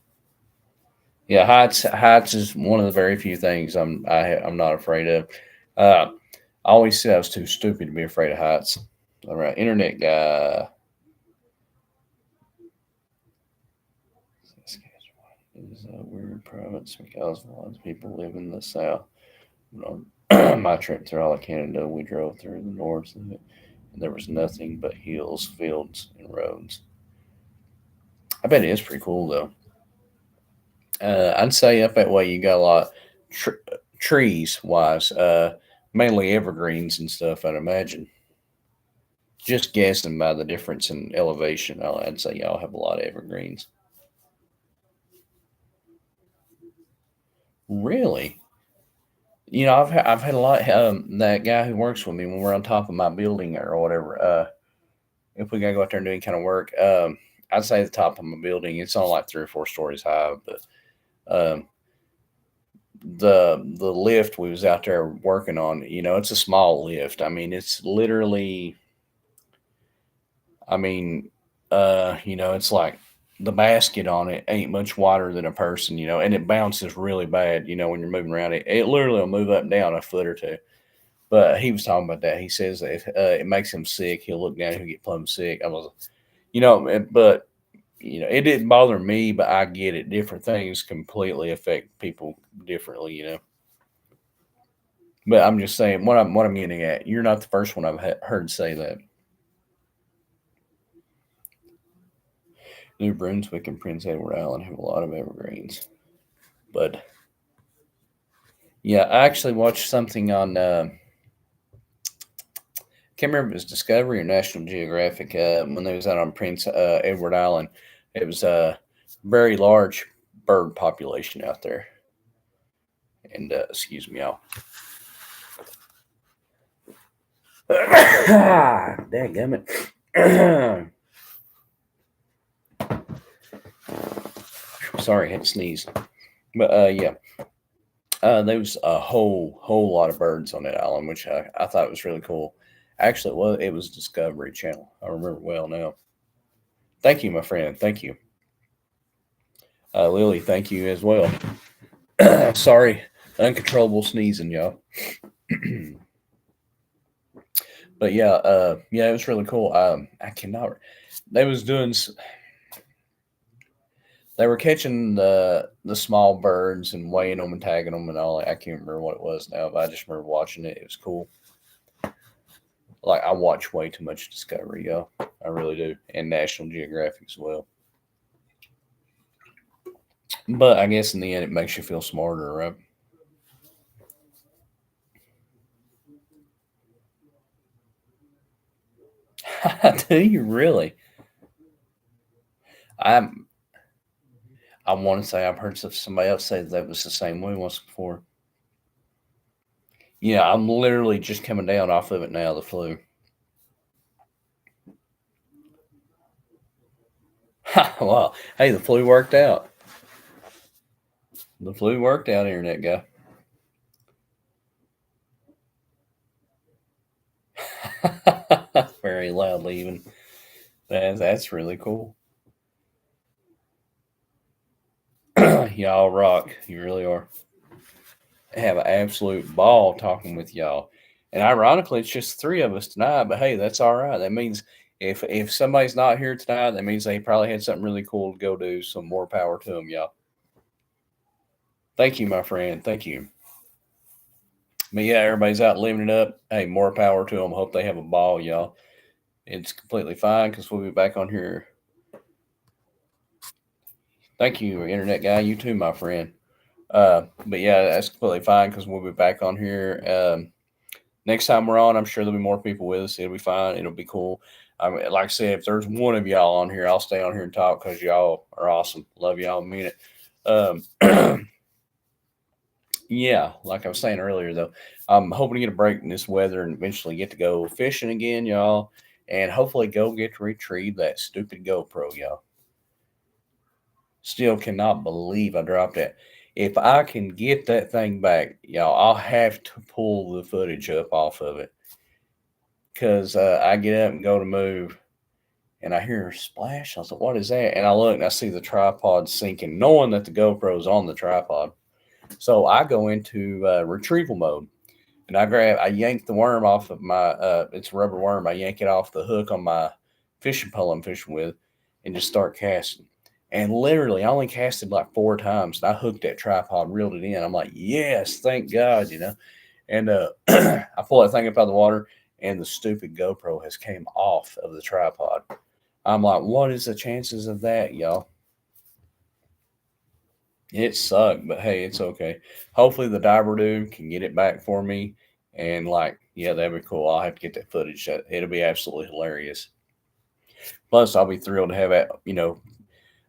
Yeah, heights is one of the very few things I'm not afraid of. Uh, I always said I was too stupid to be afraid of heights. All right, internet guy. Is a weird province because a lot of people live in the south. On my trip through all of Canada, we drove through the north of it, and there was nothing but hills, fields, and roads. I bet it is pretty cool though. I'd say up that way you got a lot tr- trees wise, mainly evergreens and stuff. I'd imagine. Just guessing by the difference in elevation, I'd say y'all have a lot of evergreens. Really? I've had a lot. That guy who works with me when we're on top of my building or whatever. If we gotta go out there and do any kind of work, I'd say the top of my building. It's only like 3 or 4 stories high, but Um, the lift we was out there working on, it's a small lift. I mean, it's literally, I mean, it's like the basket on it ain't much wider than a person, and it bounces really bad, when you're moving around it. It literally will move up and down a foot or two. But he was talking about that. He says that if it makes him sick, he'll look down and he'll get plumb sick. I was, but it didn't bother me, but I get it. Different things completely affect people differently. But I'm just saying what I'm getting at. You're not the first one I've heard say that. New Brunswick and Prince Edward Island have a lot of evergreens, but yeah, I actually watched something on. Can't remember if it was Discovery or National Geographic when they was out on Prince Edward Island. It was a very large bird population out there, and excuse me, y'all. Dadgummit. Sorry, I had to sneeze. But yeah, there was a whole lot of birds on that island, which I thought was really cool. Actually, it was Discovery Channel. I remember well now. Thank you, my friend. Thank you, Lily. Thank you as well. Sorry, uncontrollable sneezing, y'all. But yeah, yeah, it was really cool. I cannot. They was doing. They were catching the small birds and weighing them and tagging them and all. I can't remember what it was now, but I just remember watching it. It was cool. Like I watch way too much Discovery, yo. I really do, and National Geographic as well. But I guess in the end, it makes you feel smarter, right? Do you really? I'm. I want to say I've heard somebody else say that was the same way once before. Yeah, I'm literally just coming down off of it now. The flu. Wow. Hey, the flu worked out. The flu worked out, internet guy. Very loudly, even. That's really cool. Y'all rock. You really are. I have an absolute ball talking with y'all. And ironically, it's just three of us tonight, but hey, that's all right. That means if somebody's not here tonight, that means they probably had something really cool to go do. So more power to them, y'all. Thank you, my friend. Thank you. But yeah, everybody's out living it up. Hey, more power to them. Hope they have a ball, y'all. It's completely fine because we'll be back on here. Thank you, internet guy. You too, my friend. But yeah, that's completely fine because we'll be back on here. Next time we're on, I'm sure there'll be more people with us. It'll be fine. It'll be cool. I mean, like I said, if there's one of y'all on here, I'll stay on here and talk because y'all are awesome. Love y'all. Mean it. Yeah, like I was saying earlier, though, I'm hoping to get a break in this weather and eventually get to go fishing again, y'all, and hopefully go get to retrieve that stupid GoPro, y'all. Still cannot believe I dropped that. If I can get that thing back, y'all, I'll have to pull the footage up off of it because I get up and go to move and I hear a splash. I was like, what is that? And I look and I see the tripod sinking, knowing that the GoPro's on the tripod. So I go into retrieval mode and I yank the worm off of my, it's a rubber worm. I yank it off the hook on my fishing pole I'm fishing with and just start casting. And literally, I only casted like four times. And I hooked that tripod, reeled it in. I'm like, yes, thank God. And I pull that thing up out of the water, and the stupid GoPro has came off of the tripod. I'm like, what is the chances of that, y'all? It sucked, but hey, it's okay. Hopefully, the diver dude can get it back for me. And like, yeah, that'd be cool. I'll have to get that footage. It'll be absolutely hilarious. Plus, I'll be thrilled to have it.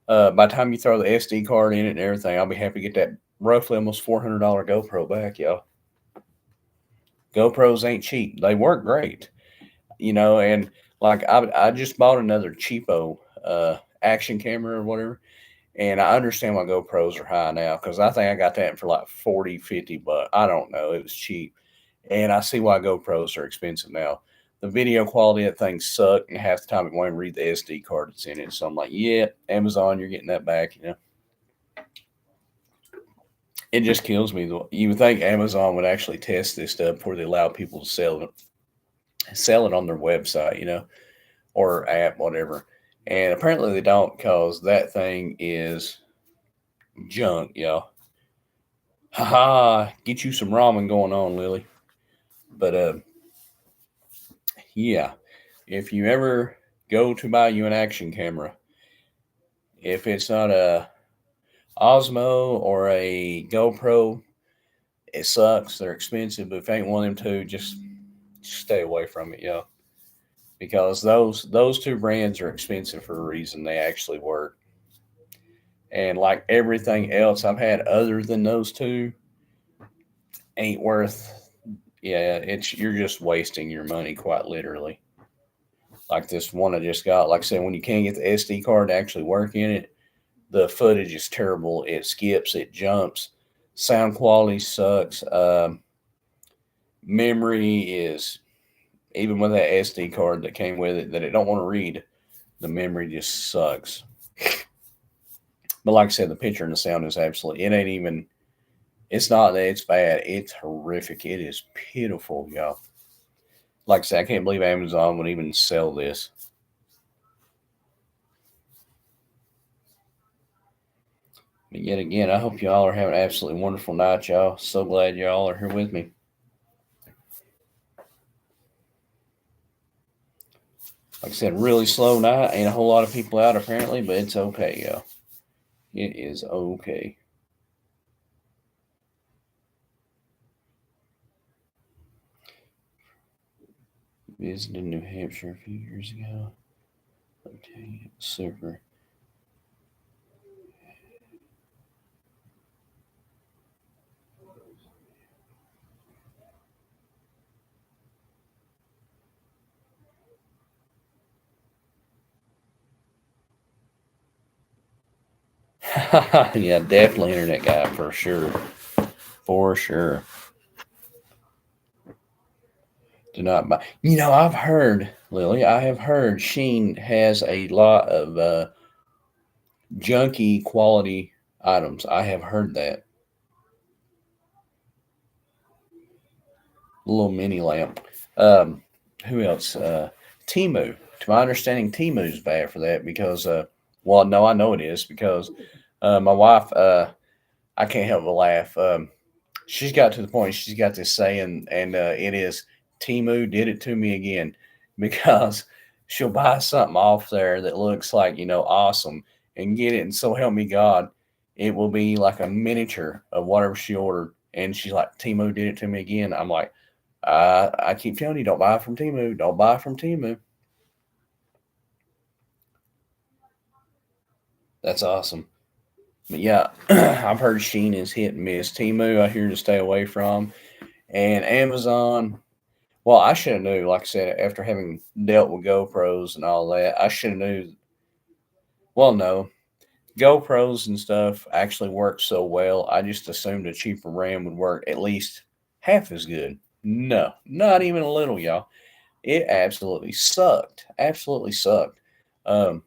By the time you throw the SD card in it and everything, I'll be happy to get that roughly almost $400 GoPro back, y'all. GoPros ain't cheap. They work great, and like I just bought another cheapo action camera or whatever, And I understand why GoPros are high now because I think I got that for like 40, 50 bucks. I don't know. It was cheap. And I see why GoPros are expensive now. The video quality of things suck, and half the time it won't even read the SD card that's in it. So I'm like, yeah, Amazon, you're getting that back. It just kills me. You would think Amazon would actually test this stuff before they allow people to sell it on their website, or app, whatever. And apparently they don't because that thing is junk, y'all. Haha, get you some ramen going on, Lily. But yeah, if you ever go to buy you an action camera, if it's not a Osmo or a GoPro, it sucks. They're expensive, but if ain't one of them two, just stay away from it, yo. Because those two brands are expensive for a reason. They actually work. And like everything else I've had other than those two ain't worth, yeah, it's you're just wasting your money quite literally. Like this one I just got, like I said, when you can't get the SD card to actually work in it, the footage is terrible. It skips, it jumps, sound quality sucks. Memory is, even with that SD card that came with it that it don't want to read, the memory just sucks. But like I said, the picture and the sound is absolutely, it ain't even, it's not that it's bad. It's horrific. It is pitiful, y'all. Like I said, I can't believe Amazon would even sell this. But yet again, I hope y'all are having an absolutely wonderful night, y'all. So glad y'all are here with me. Like I said, really slow night. Ain't a whole lot of people out apparently, but it's okay, y'all. It is okay. Visited New Hampshire a few years ago. Okay, super. Yeah, definitely internet guy for sure. For sure. Do not buy. I've heard, Lily, I have heard Sheen has a lot of junky quality items. I have heard that. Little mini lamp. Um, who else? Timu. To my understanding, Timu is bad for that because, well, no, I know it is because my wife, I can't help but laugh. She's got to the point she's got this saying, and it is Timu did it to me again because she'll buy something off there that looks like awesome and get it, and so help me God, it will be like a miniature of whatever she ordered, and she's like, Timu did it to me again. I'm like, I keep telling you, don't buy from Timu. Don't buy from Timu. That's awesome. But yeah, I've heard Sheen is hit and miss. Timu, I hear to stay away from, and Amazon. Well, I should have knew. Like I said, after having dealt with GoPros and all that, I should have knew. Well, no, GoPros and stuff actually work so well. I just assumed a cheaper RAM would work at least half as good. No, not even a little, y'all. It absolutely sucked. Absolutely sucked. Um,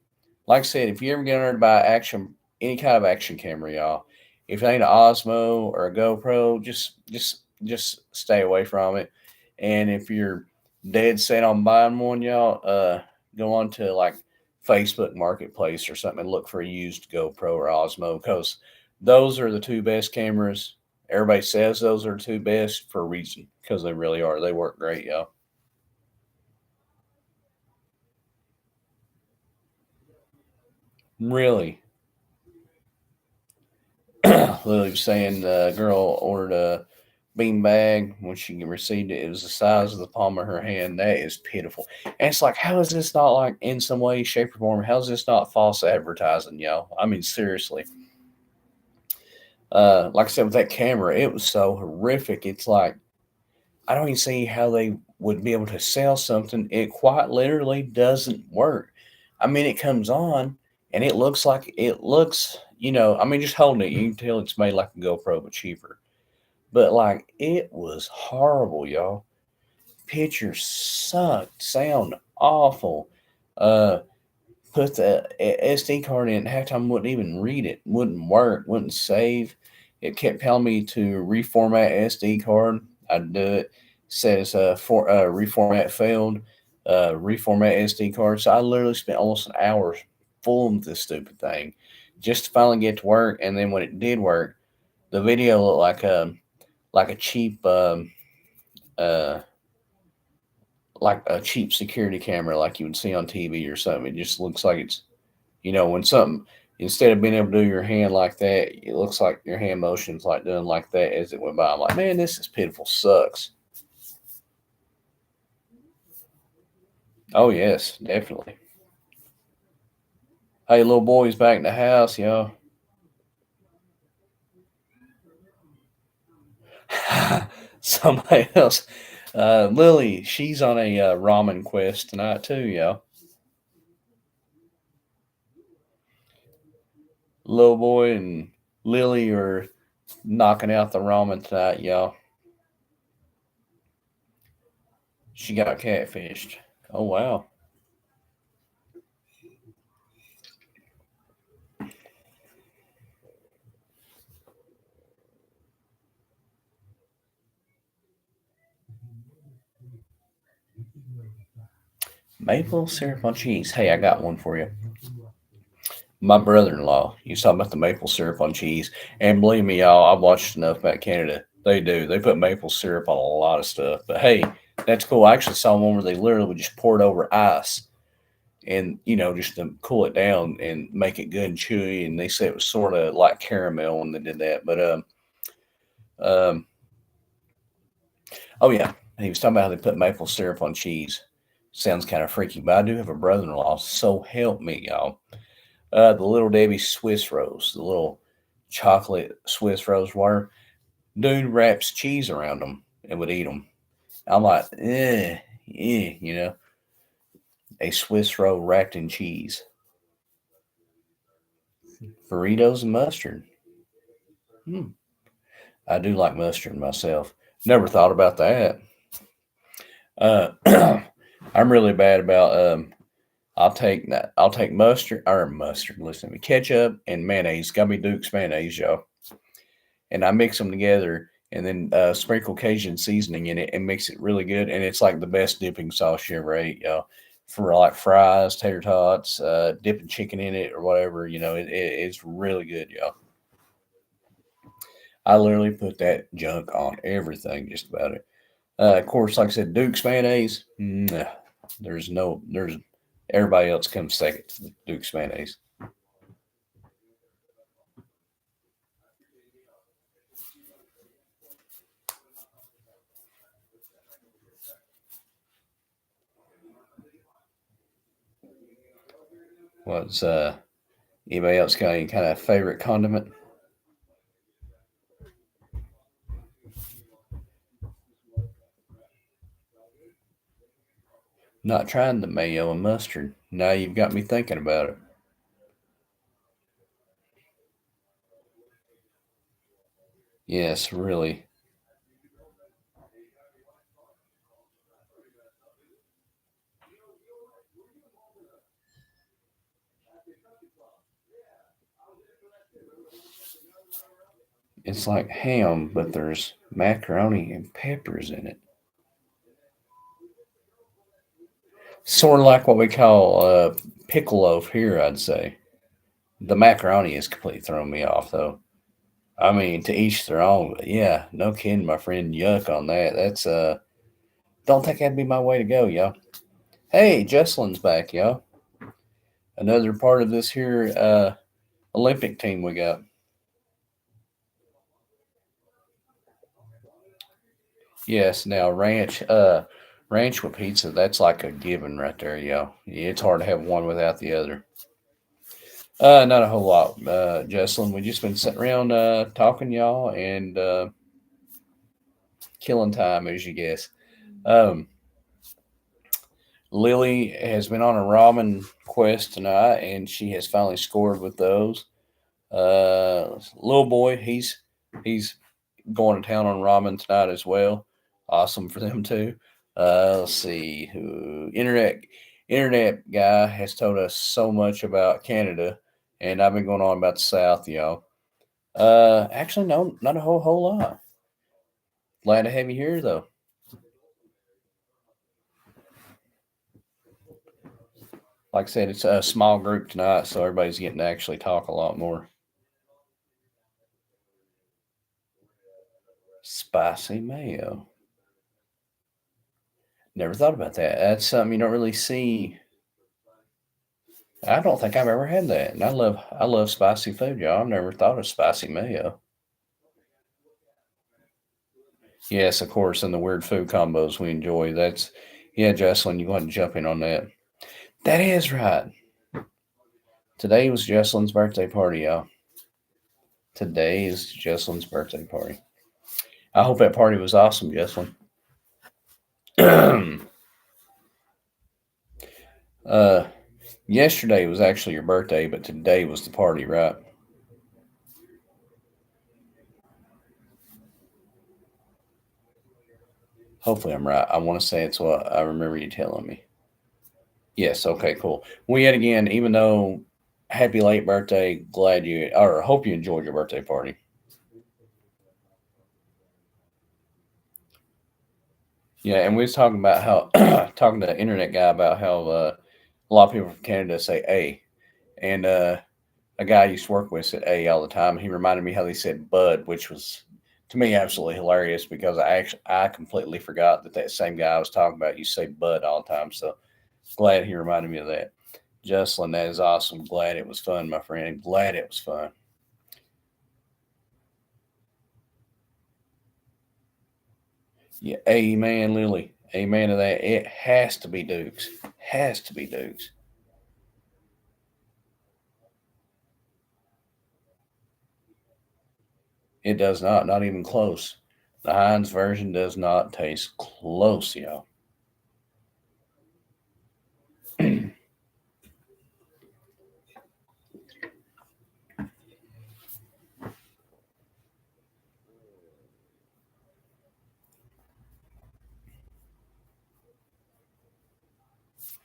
like I said, if you ever get under by action, any kind of action camera, y'all, if it ain't an Osmo or a GoPro, just stay away from it. And if you're dead set on buying one, y'all, go on to like Facebook Marketplace or something and look for a used GoPro or Osmo because those are the two best cameras. Everybody says those are the two best for a reason because they really are. They work great, y'all. Really. Lily was saying the girl ordered a bean bag. When she received it, it was the size of the palm of her hand. That is pitiful. And it's like, how is this not like in some way, shape, or form? How is this not false advertising, y'all? I mean, seriously. Like I said, with that camera, it was so horrific. It's like, I don't even see how they would be able to sell something. It quite literally doesn't work. I mean, it comes on and it looks like it looks I mean, just holding it, you can tell it's made like a GoPro, but cheaper. But like, it was horrible, y'all. Pictures sucked, sound awful. Uh, put the SD card in, half time wouldn't even read it, wouldn't work, wouldn't save. It kept telling me to reformat SD card. I'd do it. Says for reformat failed. Reformat SD card. So I literally spent almost an hour fooling with this stupid thing, just to finally get to work. And then when it did work, the video looked like a cheap uh like a cheap security camera like you would see on TV or something. It just looks like it's, when something, instead of being able to do your hand like that, it looks like your hand motions like doing like that as it went by. I'm like, man, this is pitiful. Sucks. Oh, yes, definitely. Hey, little boy's back in the house, y'all. Somebody else. Lily, she's on a ramen quest tonight, too, y'all. Little boy and Lily are knocking out the ramen tonight, y'all. She got catfished. Oh, wow. Maple syrup on cheese. Hey, I got one for you. My brother-in-law, you talking about the maple syrup on cheese, and believe me, y'all, I've watched enough about Canada. They do. They put maple syrup on a lot of stuff. But hey, that's cool. I actually saw one where they literally would just pour it over ice, and just to cool it down and make it good and chewy. And they said it was sort of like caramel when they did that. But um, oh yeah, he was talking about how they put maple syrup on cheese. Sounds kind of freaky, but I do have a brother-in-law. So help me, y'all. The little Debbie Swiss rolls, the little chocolate Swiss rolls, where dude wraps cheese around them and would eat them. I'm like, a Swiss roll wrapped in cheese, burritos and mustard. Hmm. I do like mustard myself. Never thought about that. Uh, I'm really bad about. I'll take mustard or mustard. Listen to me, ketchup and mayonnaise. Got me Duke's mayonnaise, y'all. And I mix them together and then sprinkle Cajun seasoning in it and mix it really good. And it's like the best dipping sauce you ever ate, y'all. For like fries, tater tots, dipping chicken in it or whatever, it's really good, y'all. I literally put that junk on everything, just about it. Of course, like I said, Duke's mayonnaise. Nah, there's everybody else comes second to Duke's mayonnaise. What's anybody else got any kind of favorite condiment? Not trying the mayo and mustard. Now you've got me thinking about it. Yes, really. It's like ham, but there's macaroni and peppers in it. Sort of like what we call pickle loaf here, I'd say. The macaroni is completely throwing me off, though. I mean, to each their own. But yeah, no kidding, my friend. Yuck on that. That's don't think that'd be my way to go, y'all. Hey, Jesselyn's back, y'all. Another part of this here Olympic team we got. Yes, now ranch with pizza, that's like a given right there, yo. It's hard to have one without the other. Not a whole lot, Jesselyn. We just been sitting around talking, y'all, and killing time, as you guess. Um, Lily has been on a ramen quest tonight, and she has finally scored with those. Little boy, he's going to town on ramen tonight as well. Awesome for them too. Let's see who internet guy has told us so much about Canada, and I've been going on about the South, y'all. Actually, no, not a whole lot. Glad to have you here though. Like I said, it's a small group tonight, so everybody's getting to actually talk a lot more. Spicy mayo. Never thought about that. That's something you don't really see. I don't think I've ever had that, and I love spicy food, y'all. I've never thought of spicy mayo. Yes, of course, and the weird food combos we enjoy. That's yeah, Jocelyn, you go ahead and jump in on that. That is right. Today was Jocelyn's birthday party, y'all. Today is Jocelyn's birthday party. I hope that party was awesome, Jocelyn. uh, Yesterday was actually your birthday, but today was the party, right? Hopefully, I'm right. I want to say it's what I remember you telling me. Yes. Okay. Cool. Well, yet again, even though happy late birthday, glad you or hope you enjoyed your birthday party. Yeah, and we was talking about how talking to the internet guy about how a lot of people from Canada say "a," and a guy I used to work with said "a" all the time. He reminded me how they said "bud," which was to me absolutely hilarious because I completely forgot that same guy I was talking about used to say "bud" all the time. So glad he reminded me of that. Jocelyn, that is awesome. Glad it was fun, my friend. Glad it was fun. Yeah, amen, Lily. Amen to that. It has to be Dukes. Has to be Dukes. It does not. Not even close. The Heinz version does not taste close, y'all.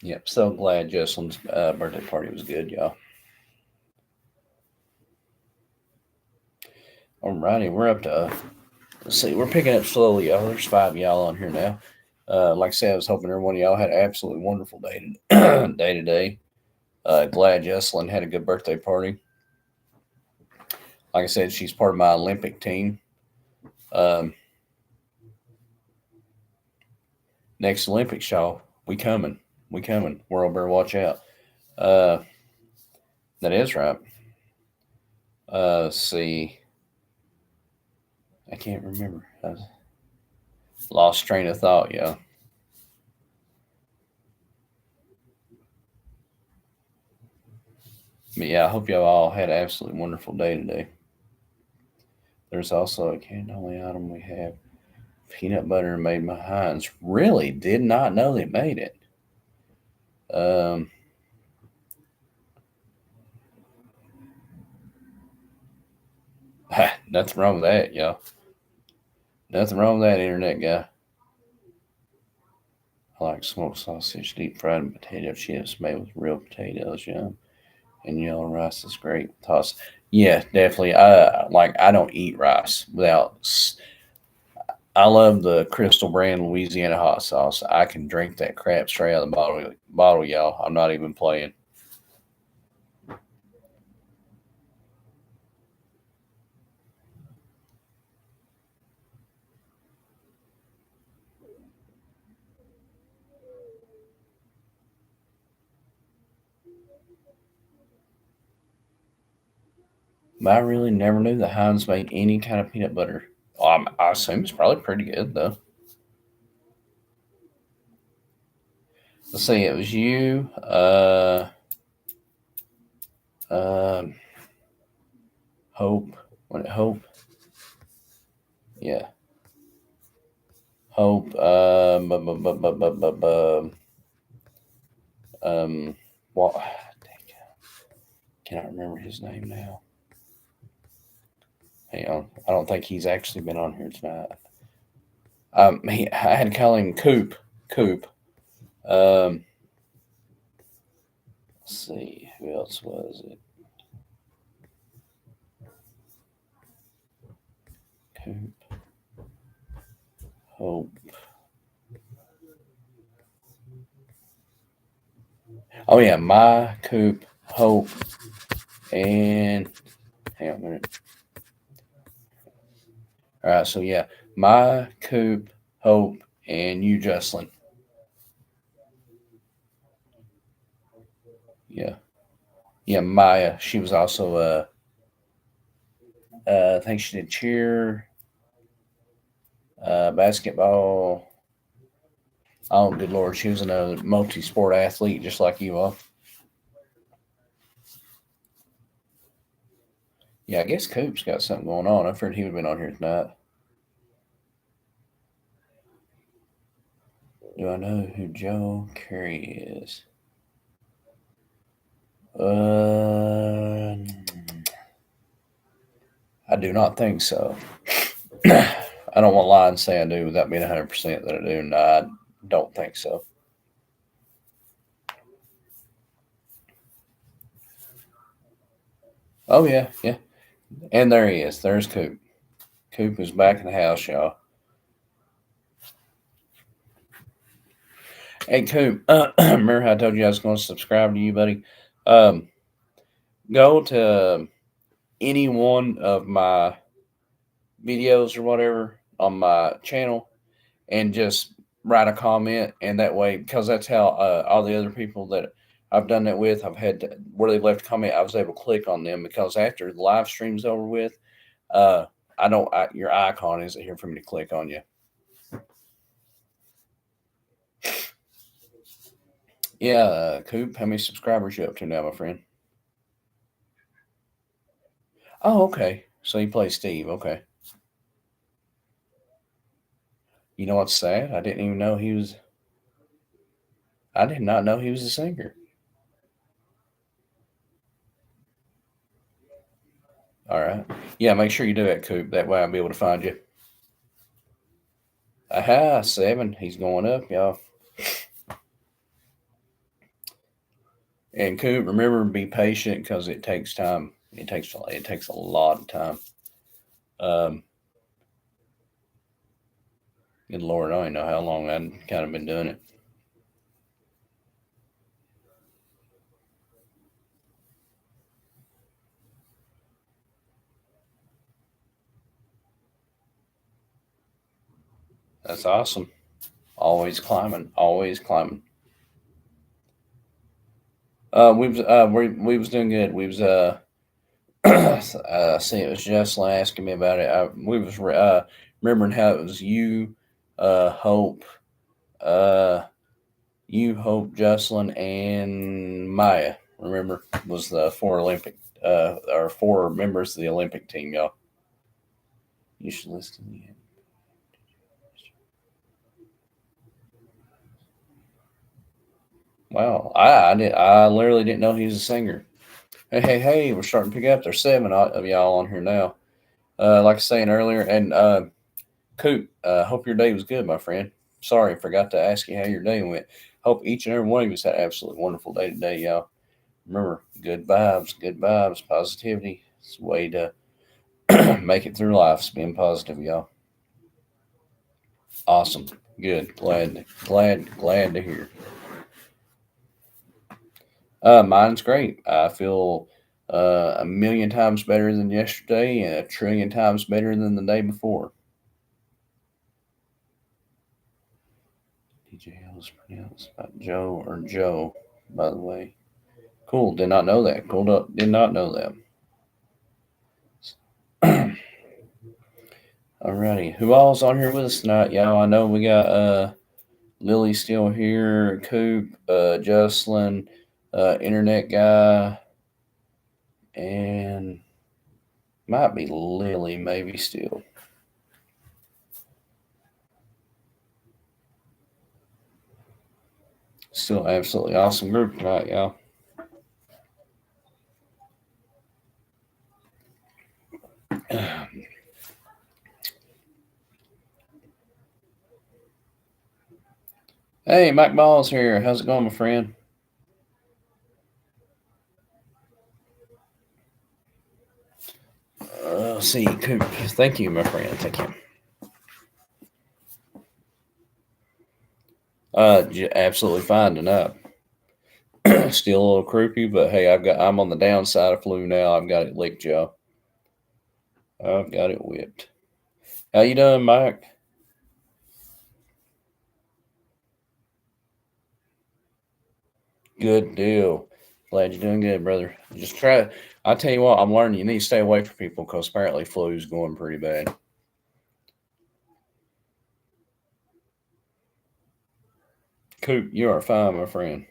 Yep. So glad Jocelyn's birthday party was good, y'all. Alrighty, we're up to. Let's see, we're picking up slowly, y'all. There's five y'all on here now. Like I said, I was hoping every one of y'all had an absolutely wonderful day day today. Glad Jocelyn had a good birthday party. Like I said, she's part of my Olympic team. Um, Next Olympics, y'all, we coming. We coming. World Bear, watch out. Uh, that is right. Let's see. I can't remember. I lost train of thought, y'all. But yeah, I hope y'all all had an absolutely wonderful day today. There's also a can only item we have peanut butter made by Heinz. Really did not know they made it. Um, Nothing wrong with that, y'all. Nothing wrong with that, internet guy. I like smoked sausage, deep fried potato chips made with real potatoes. Yum. And yellow rice is great. Toss. Yeah, definitely. I don't eat rice without. I love the Crystal Brand Louisiana hot sauce. I can drink that crap straight out of the bottle, y'all. I'm not even playing. But I really never knew that Heinz made any kind of peanut butter. I assume it's probably pretty good though. Let's see. It was you. Um, Hope. What? Hope. Yeah. Hope. Um. What? Dang, cannot remember his name now. Hang on. I don't think he's actually been on here tonight. I had to call him Coop. Coop. Let's see. Who else was it? Coop. Hope. Oh, yeah. My Coop. Hope. And hang on a minute. All right. So, yeah. My Coop. Hope. And you, Jocelyn. Yeah. Yeah. Maya. She was also, I think she did cheer, basketball. Oh, good Lord. She was a multi sport athlete just like you are. Yeah, I guess Coop's got something going on. I figured he would have been on here tonight. Do I know who Joe Carey is? I do not think so. I don't want to lie and say I do without being 100% that I do. No, I don't think so. Oh, yeah, yeah. And there he is. There's Coop. Coop is back in the house, y'all. Hey, Coop, remember how I told you I was going to subscribe to you, buddy? Um, Go to any one of my videos or whatever on my channel and just write a comment. And that way, because that's how all the other people that I've done that with, I've had to, where they left a comment, I was able to click on them because after the live stream's over with, uh, your icon isn't here for me to click on you. Yeah, Coop, how many subscribers you up to now, my friend? Oh, okay. So you play Steve. Okay. You know what's sad? I didn't even know he was. I did not know he was a singer. All right. Yeah, make sure you do that, Coop. That way I'll be able to find you. Aha, 7. He's going up, y'all. And Coop, remember be patient because it takes time. It takes a lot of time. Um, Good Lord, I don't know how long I've kind of been doing it. That's awesome. Always climbing. Always climbing. We was doing good. We was see, it was Jocelyn asking me about it. We was remembering how it was you, Hope, uh, Jocelyn, and Maya. Remember, was the four members of the Olympic team, y'all. You should listen to the end. Wow, I literally didn't know he was a singer. Hey, we're starting to pick up. There's 7 of y'all on here now. Like I was saying earlier, and Coop, hope your day was good, my friend. Sorry, I forgot to ask you how your day went. Hope each and every one of you had an absolutely wonderful day today, y'all. Remember, good vibes, positivity. It's a way to make it through life. It's being positive, y'all. Awesome. Good. Glad to hear. Mine's great. I feel a million times better than yesterday and a trillion times better than the day before. DJ is pronounced by Joe or Joe, by the way. Cool. Did not know that. Cool. Did not know that. Alrighty. Who all's on here with us tonight, y'all? I know we got Lily still here, Coop, Jocelyn, internet guy, and might be Lily, maybe still. Still absolutely awesome group tonight, y'all. Hey, Mike Balls here. How's it going, my friend? See, thank you, my friend. Thank you. Absolutely fine tonight. Still a little croupy, but hey, I'm on the downside of flu now. I've got it licked, y'all. I've got it whipped. How you doing, Mike? Good deal. Glad you're doing good, brother. Just try. I tell you what, I'm learning. You need to stay away from people because apparently flu's going pretty bad. Coop, you are fine, my friend.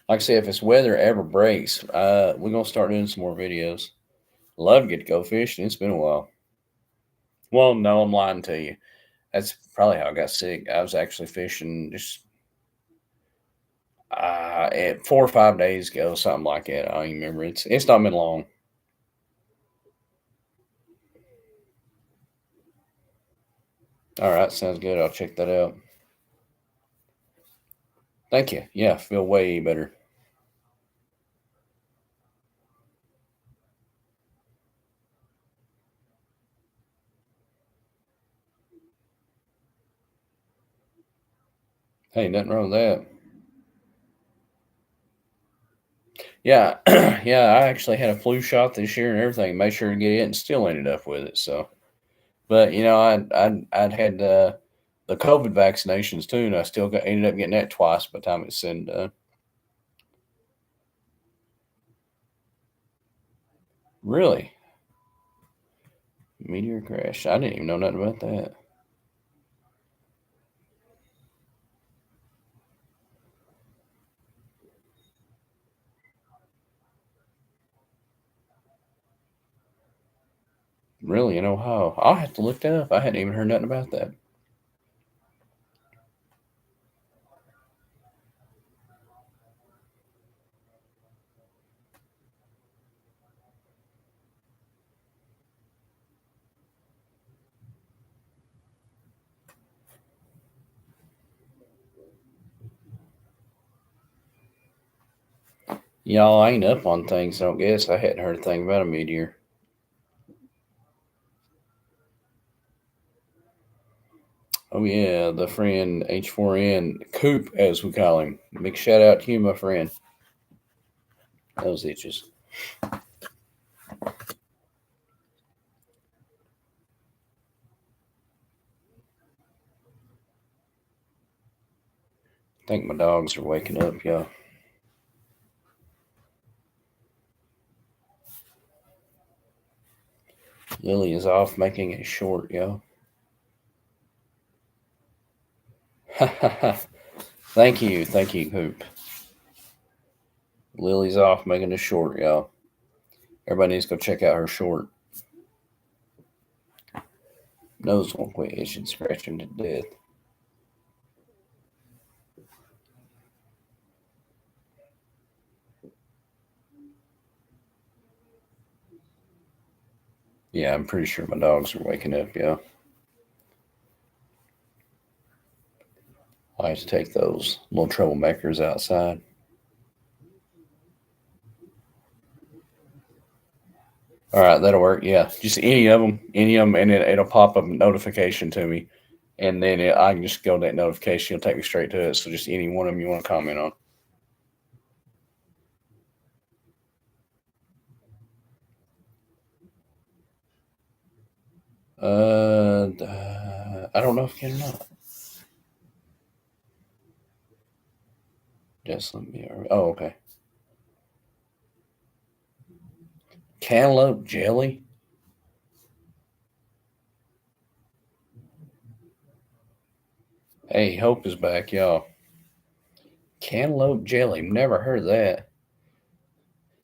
Like I said, if this weather ever breaks, we're gonna start doing some more videos. Love to get to go fishing. It's been a while. Well, no, I'm lying to you. That's probably how I got sick. I was actually fishing just 4 or 5 days ago, something like that. I don't even remember. It's not been long. All right, sounds good. I'll check that out. Thank you. Yeah, feel way better. Hey, nothing wrong with that. Yeah, yeah. I actually had a flu shot this year and everything. Made sure to get it, and still ended up with it. So, but I'd had the COVID vaccinations too, and I still ended up getting that twice by the time it's said and done. Really, meteor crash. I didn't even know nothing about that. Really, in Ohio. I'll have to look that up. I hadn't even heard nothing about that. Y'all ain't up on things, I don't guess. I hadn't heard a thing about a meteor. Oh, yeah, the friend H4N, Coop, as we call him. Big shout out to you, my friend. Those itches. I think my dogs are waking up, y'all. Lily is off making a short, y'all. Thank you, Coop. Lily's off making a short, y'all. Everybody needs to go check out her short. Nose won't quit itching, scratching to death. Yeah, I'm pretty sure my dogs are waking up, y'all. I have to take those little troublemakers outside. All right, that'll work. Yeah, just any of them, and it'll pop up a notification to me, and then I can just go to that notification. It'll take me straight to it. So just any one of them you want to comment on. I don't know if you can or not. Just let me. Oh, okay. Cantaloupe jelly. Hey, Hope is back, y'all. Cantaloupe jelly. Never heard of that.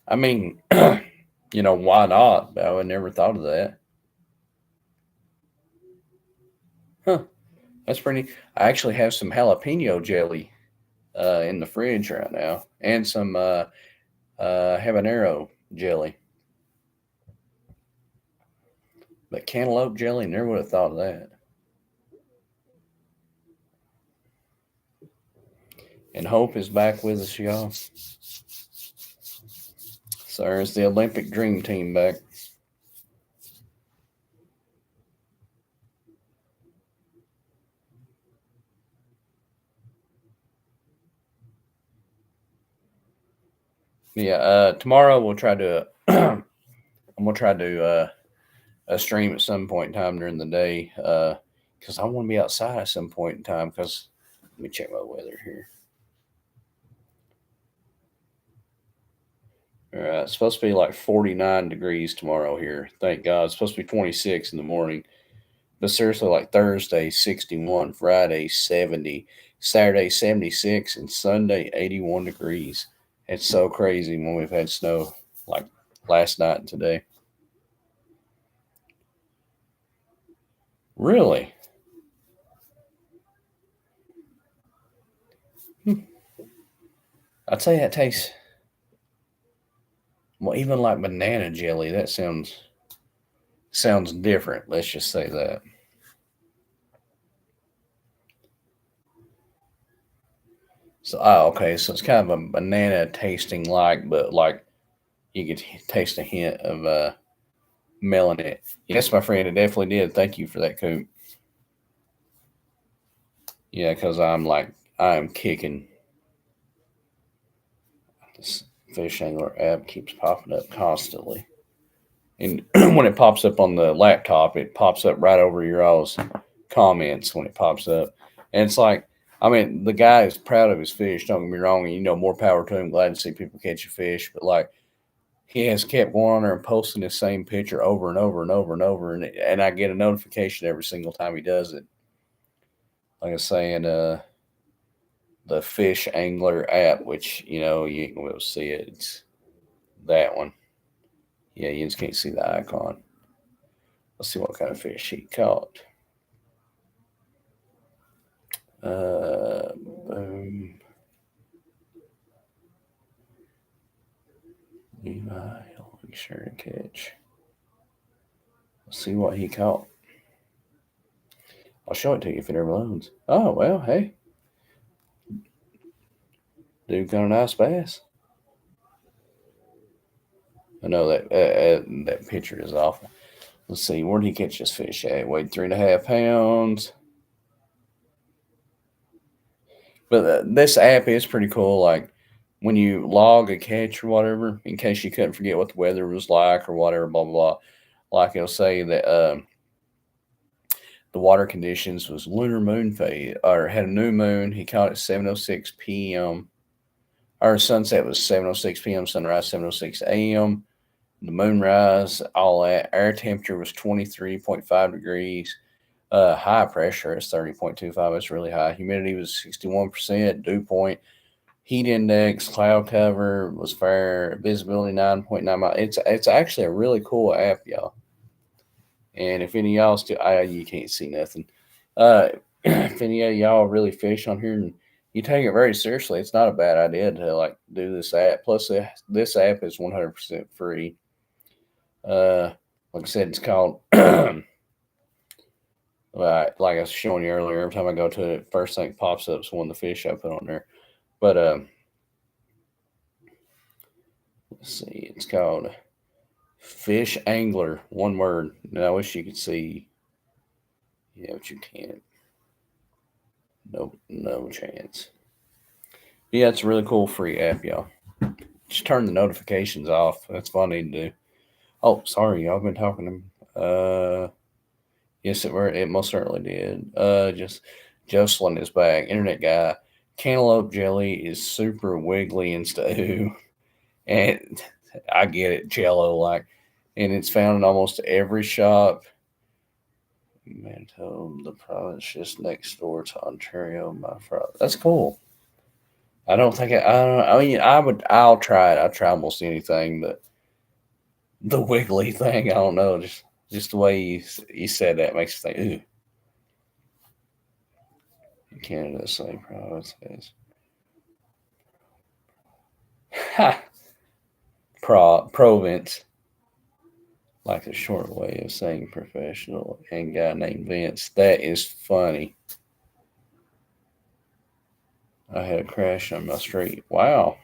I mean, why not? But I would never thought of that. Huh. That's pretty. I actually have some jalapeno jelly in the fridge right now, and some habanero jelly. But cantaloupe jelly, never would have thought of that. And Hope is back with us, y'all. So there's the Olympic Dream Team back. Yeah, tomorrow we'll try to I'm gonna try to a stream at some point in time during the day because I want to be outside at some point in time. Because let me check my weather here. All right, it's supposed to be like 49 degrees tomorrow here. Thank God. It's supposed to be 26 in the morning. But seriously, like Thursday, 61, Friday, 70, Saturday, 76, and Sunday, 81 degrees. It's so crazy when we've had snow like last night and today. Really? I'd say that tastes, well, even like banana jelly, that sounds different. Let's just say that. So, okay. So it's kind of a banana tasting like, but like you could taste a hint of melon it. Yes, my friend, it definitely did. Thank you for that, Coop. Yeah, because I'm kicking. This fish angler app keeps popping up constantly. And when it pops up on the laptop, it pops up right over your all's comments when it pops up. And it's like, I mean, the guy is proud of his fish, don't get me wrong, and more power to him. Glad to see people catch a fish. But like, he has kept going on there and posting the same picture over and over and over and over. And I get a notification every single time he does it. Like I was saying, the Fish Angler app, which you ain't gonna be able to see it. It's that one. Yeah, you just can't see the icon. Let's see what kind of fish he caught. Boom. Levi, make sure to catch. Let's see what he caught. I'll show it to you if it ever loads. Oh well, hey, dude got a nice bass. I know that picture is awful. Let's see, where did he catch this fish at? Weighed 3.5 pounds. But this app is pretty cool. Like when you log a catch or whatever, in case you couldn't forget what the weather was like or whatever, blah blah blah. Like it'll say that the water conditions was lunar moon phase or had a new moon. He caught at 7:06 p.m. Our sunset was 7:06 p.m. Sunrise 7:06 a.m. The moonrise, all that. Air temperature was 23.5 degrees. High pressure is 30.25. It's really high. Humidity was 61%. Dew point. Heat index, cloud cover was fair. Visibility 9.9 miles. It's actually a really cool app, y'all. And if any of y'all still, you can't see nothing. If any of y'all really fish on here and you take it very seriously, it's not a bad idea to like do this app. Plus, this app is 100% free. Like I said, it's called. Like I was showing you earlier, every time I go to it, first thing that pops up is one of the fish I put on there. But let's see, it's called Fish Angler, one word. And I wish you could see. Yeah, but you can't. No chance. Yeah, it's a really cool free app, y'all. Just turn the notifications off. That's what I need to do. Oh, sorry, y'all been talking to. Yes, it most certainly did. Just Jocelyn is back. Internet guy. Cantaloupe jelly is super wiggly and stew, and I get it, Jello like, and it's found in almost every shop. Manitoba, the province just next door to Ontario, my father. That's cool. I don't think I don't. I mean, I'll try it. I'll try almost anything, but the wiggly thing, I don't know. Just the way you said that makes you think. Ooh, Canada, same province as. Ha! Province, like a short way of saying professional, and guy named Vince. That is funny. I had a crash on my street. Wow.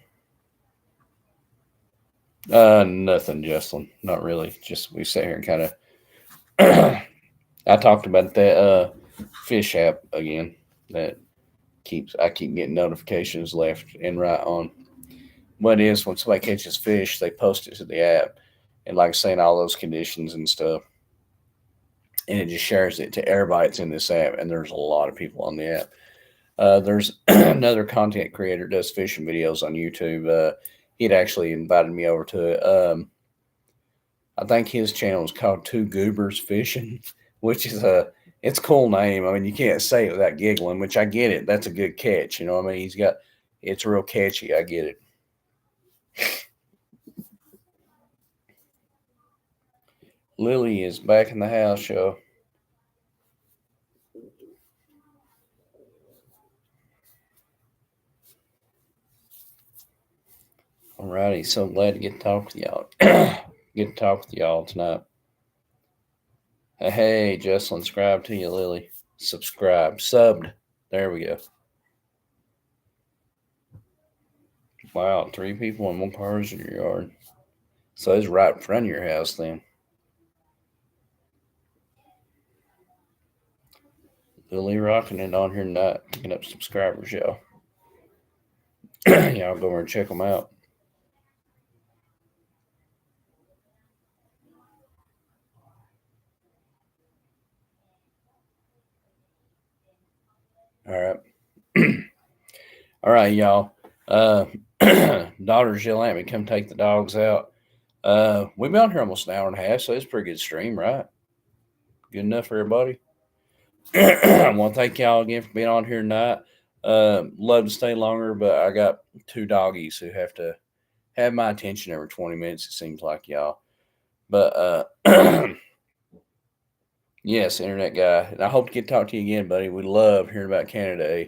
Nothing, Jocelyn. Not really. Just we sit here and kind of. I talked about that fish app again. That I keep getting notifications left and right on. What it is when somebody catches fish, they post it to the app, and like saying all those conditions and stuff, and it just shares it to everybody that's in this app. And there's a lot of people on the app. There's another content creator does fishing videos on YouTube. He'd actually invited me over to it. I think his channel is called Two Goobers Fishing, which is it's a cool name. I mean, you can't say it without giggling, which I get it. That's a good catch. You know what I mean? It's real catchy. I get it. Lily is back in the house, y'all. Alrighty, so glad to get to talk with y'all. Get to talk with y'all tonight. Hey, Jocelyn, subscribe to you, Lily. Subscribe, subbed. There we go. Wow, 3 people and 1 car's in your yard. So it's right in front of your house then. Lily rocking it on here tonight, picking up subscribers, y'all. Y'all go over and check them out. All right. All right, y'all. Daughters yelling at me, come take the dogs out. We've been on here almost an hour and a half, so it's a pretty good stream, right? Good enough for everybody. I want to thank y'all again for being on here tonight. Love to stay longer, but I got 2 doggies who have to have my attention every 20 minutes, it seems like, y'all. But yes, internet guy. And I hope to get to talk to you again, buddy. We love hearing about Canada.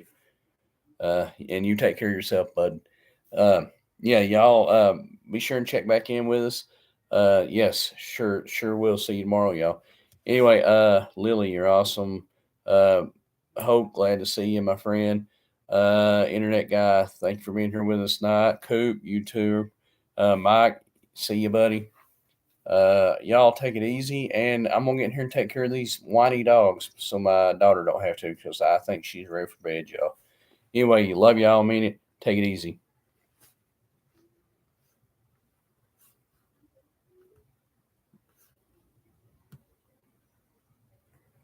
And you take care of yourself, bud. Yeah, y'all be sure and check back in with us. Yes, sure will. See you tomorrow, y'all. Anyway, Lily, you're awesome. Hope, glad to see you, my friend. Internet guy, thank you for being here with us tonight. Coop, you too. Mike, see you, buddy. Y'all take it easy, and I'm gonna get in here and take care of these whiny dogs so my daughter don't have to, because I think she's ready for bed, y'all. Anyway, you love y'all, mean it. Take it easy.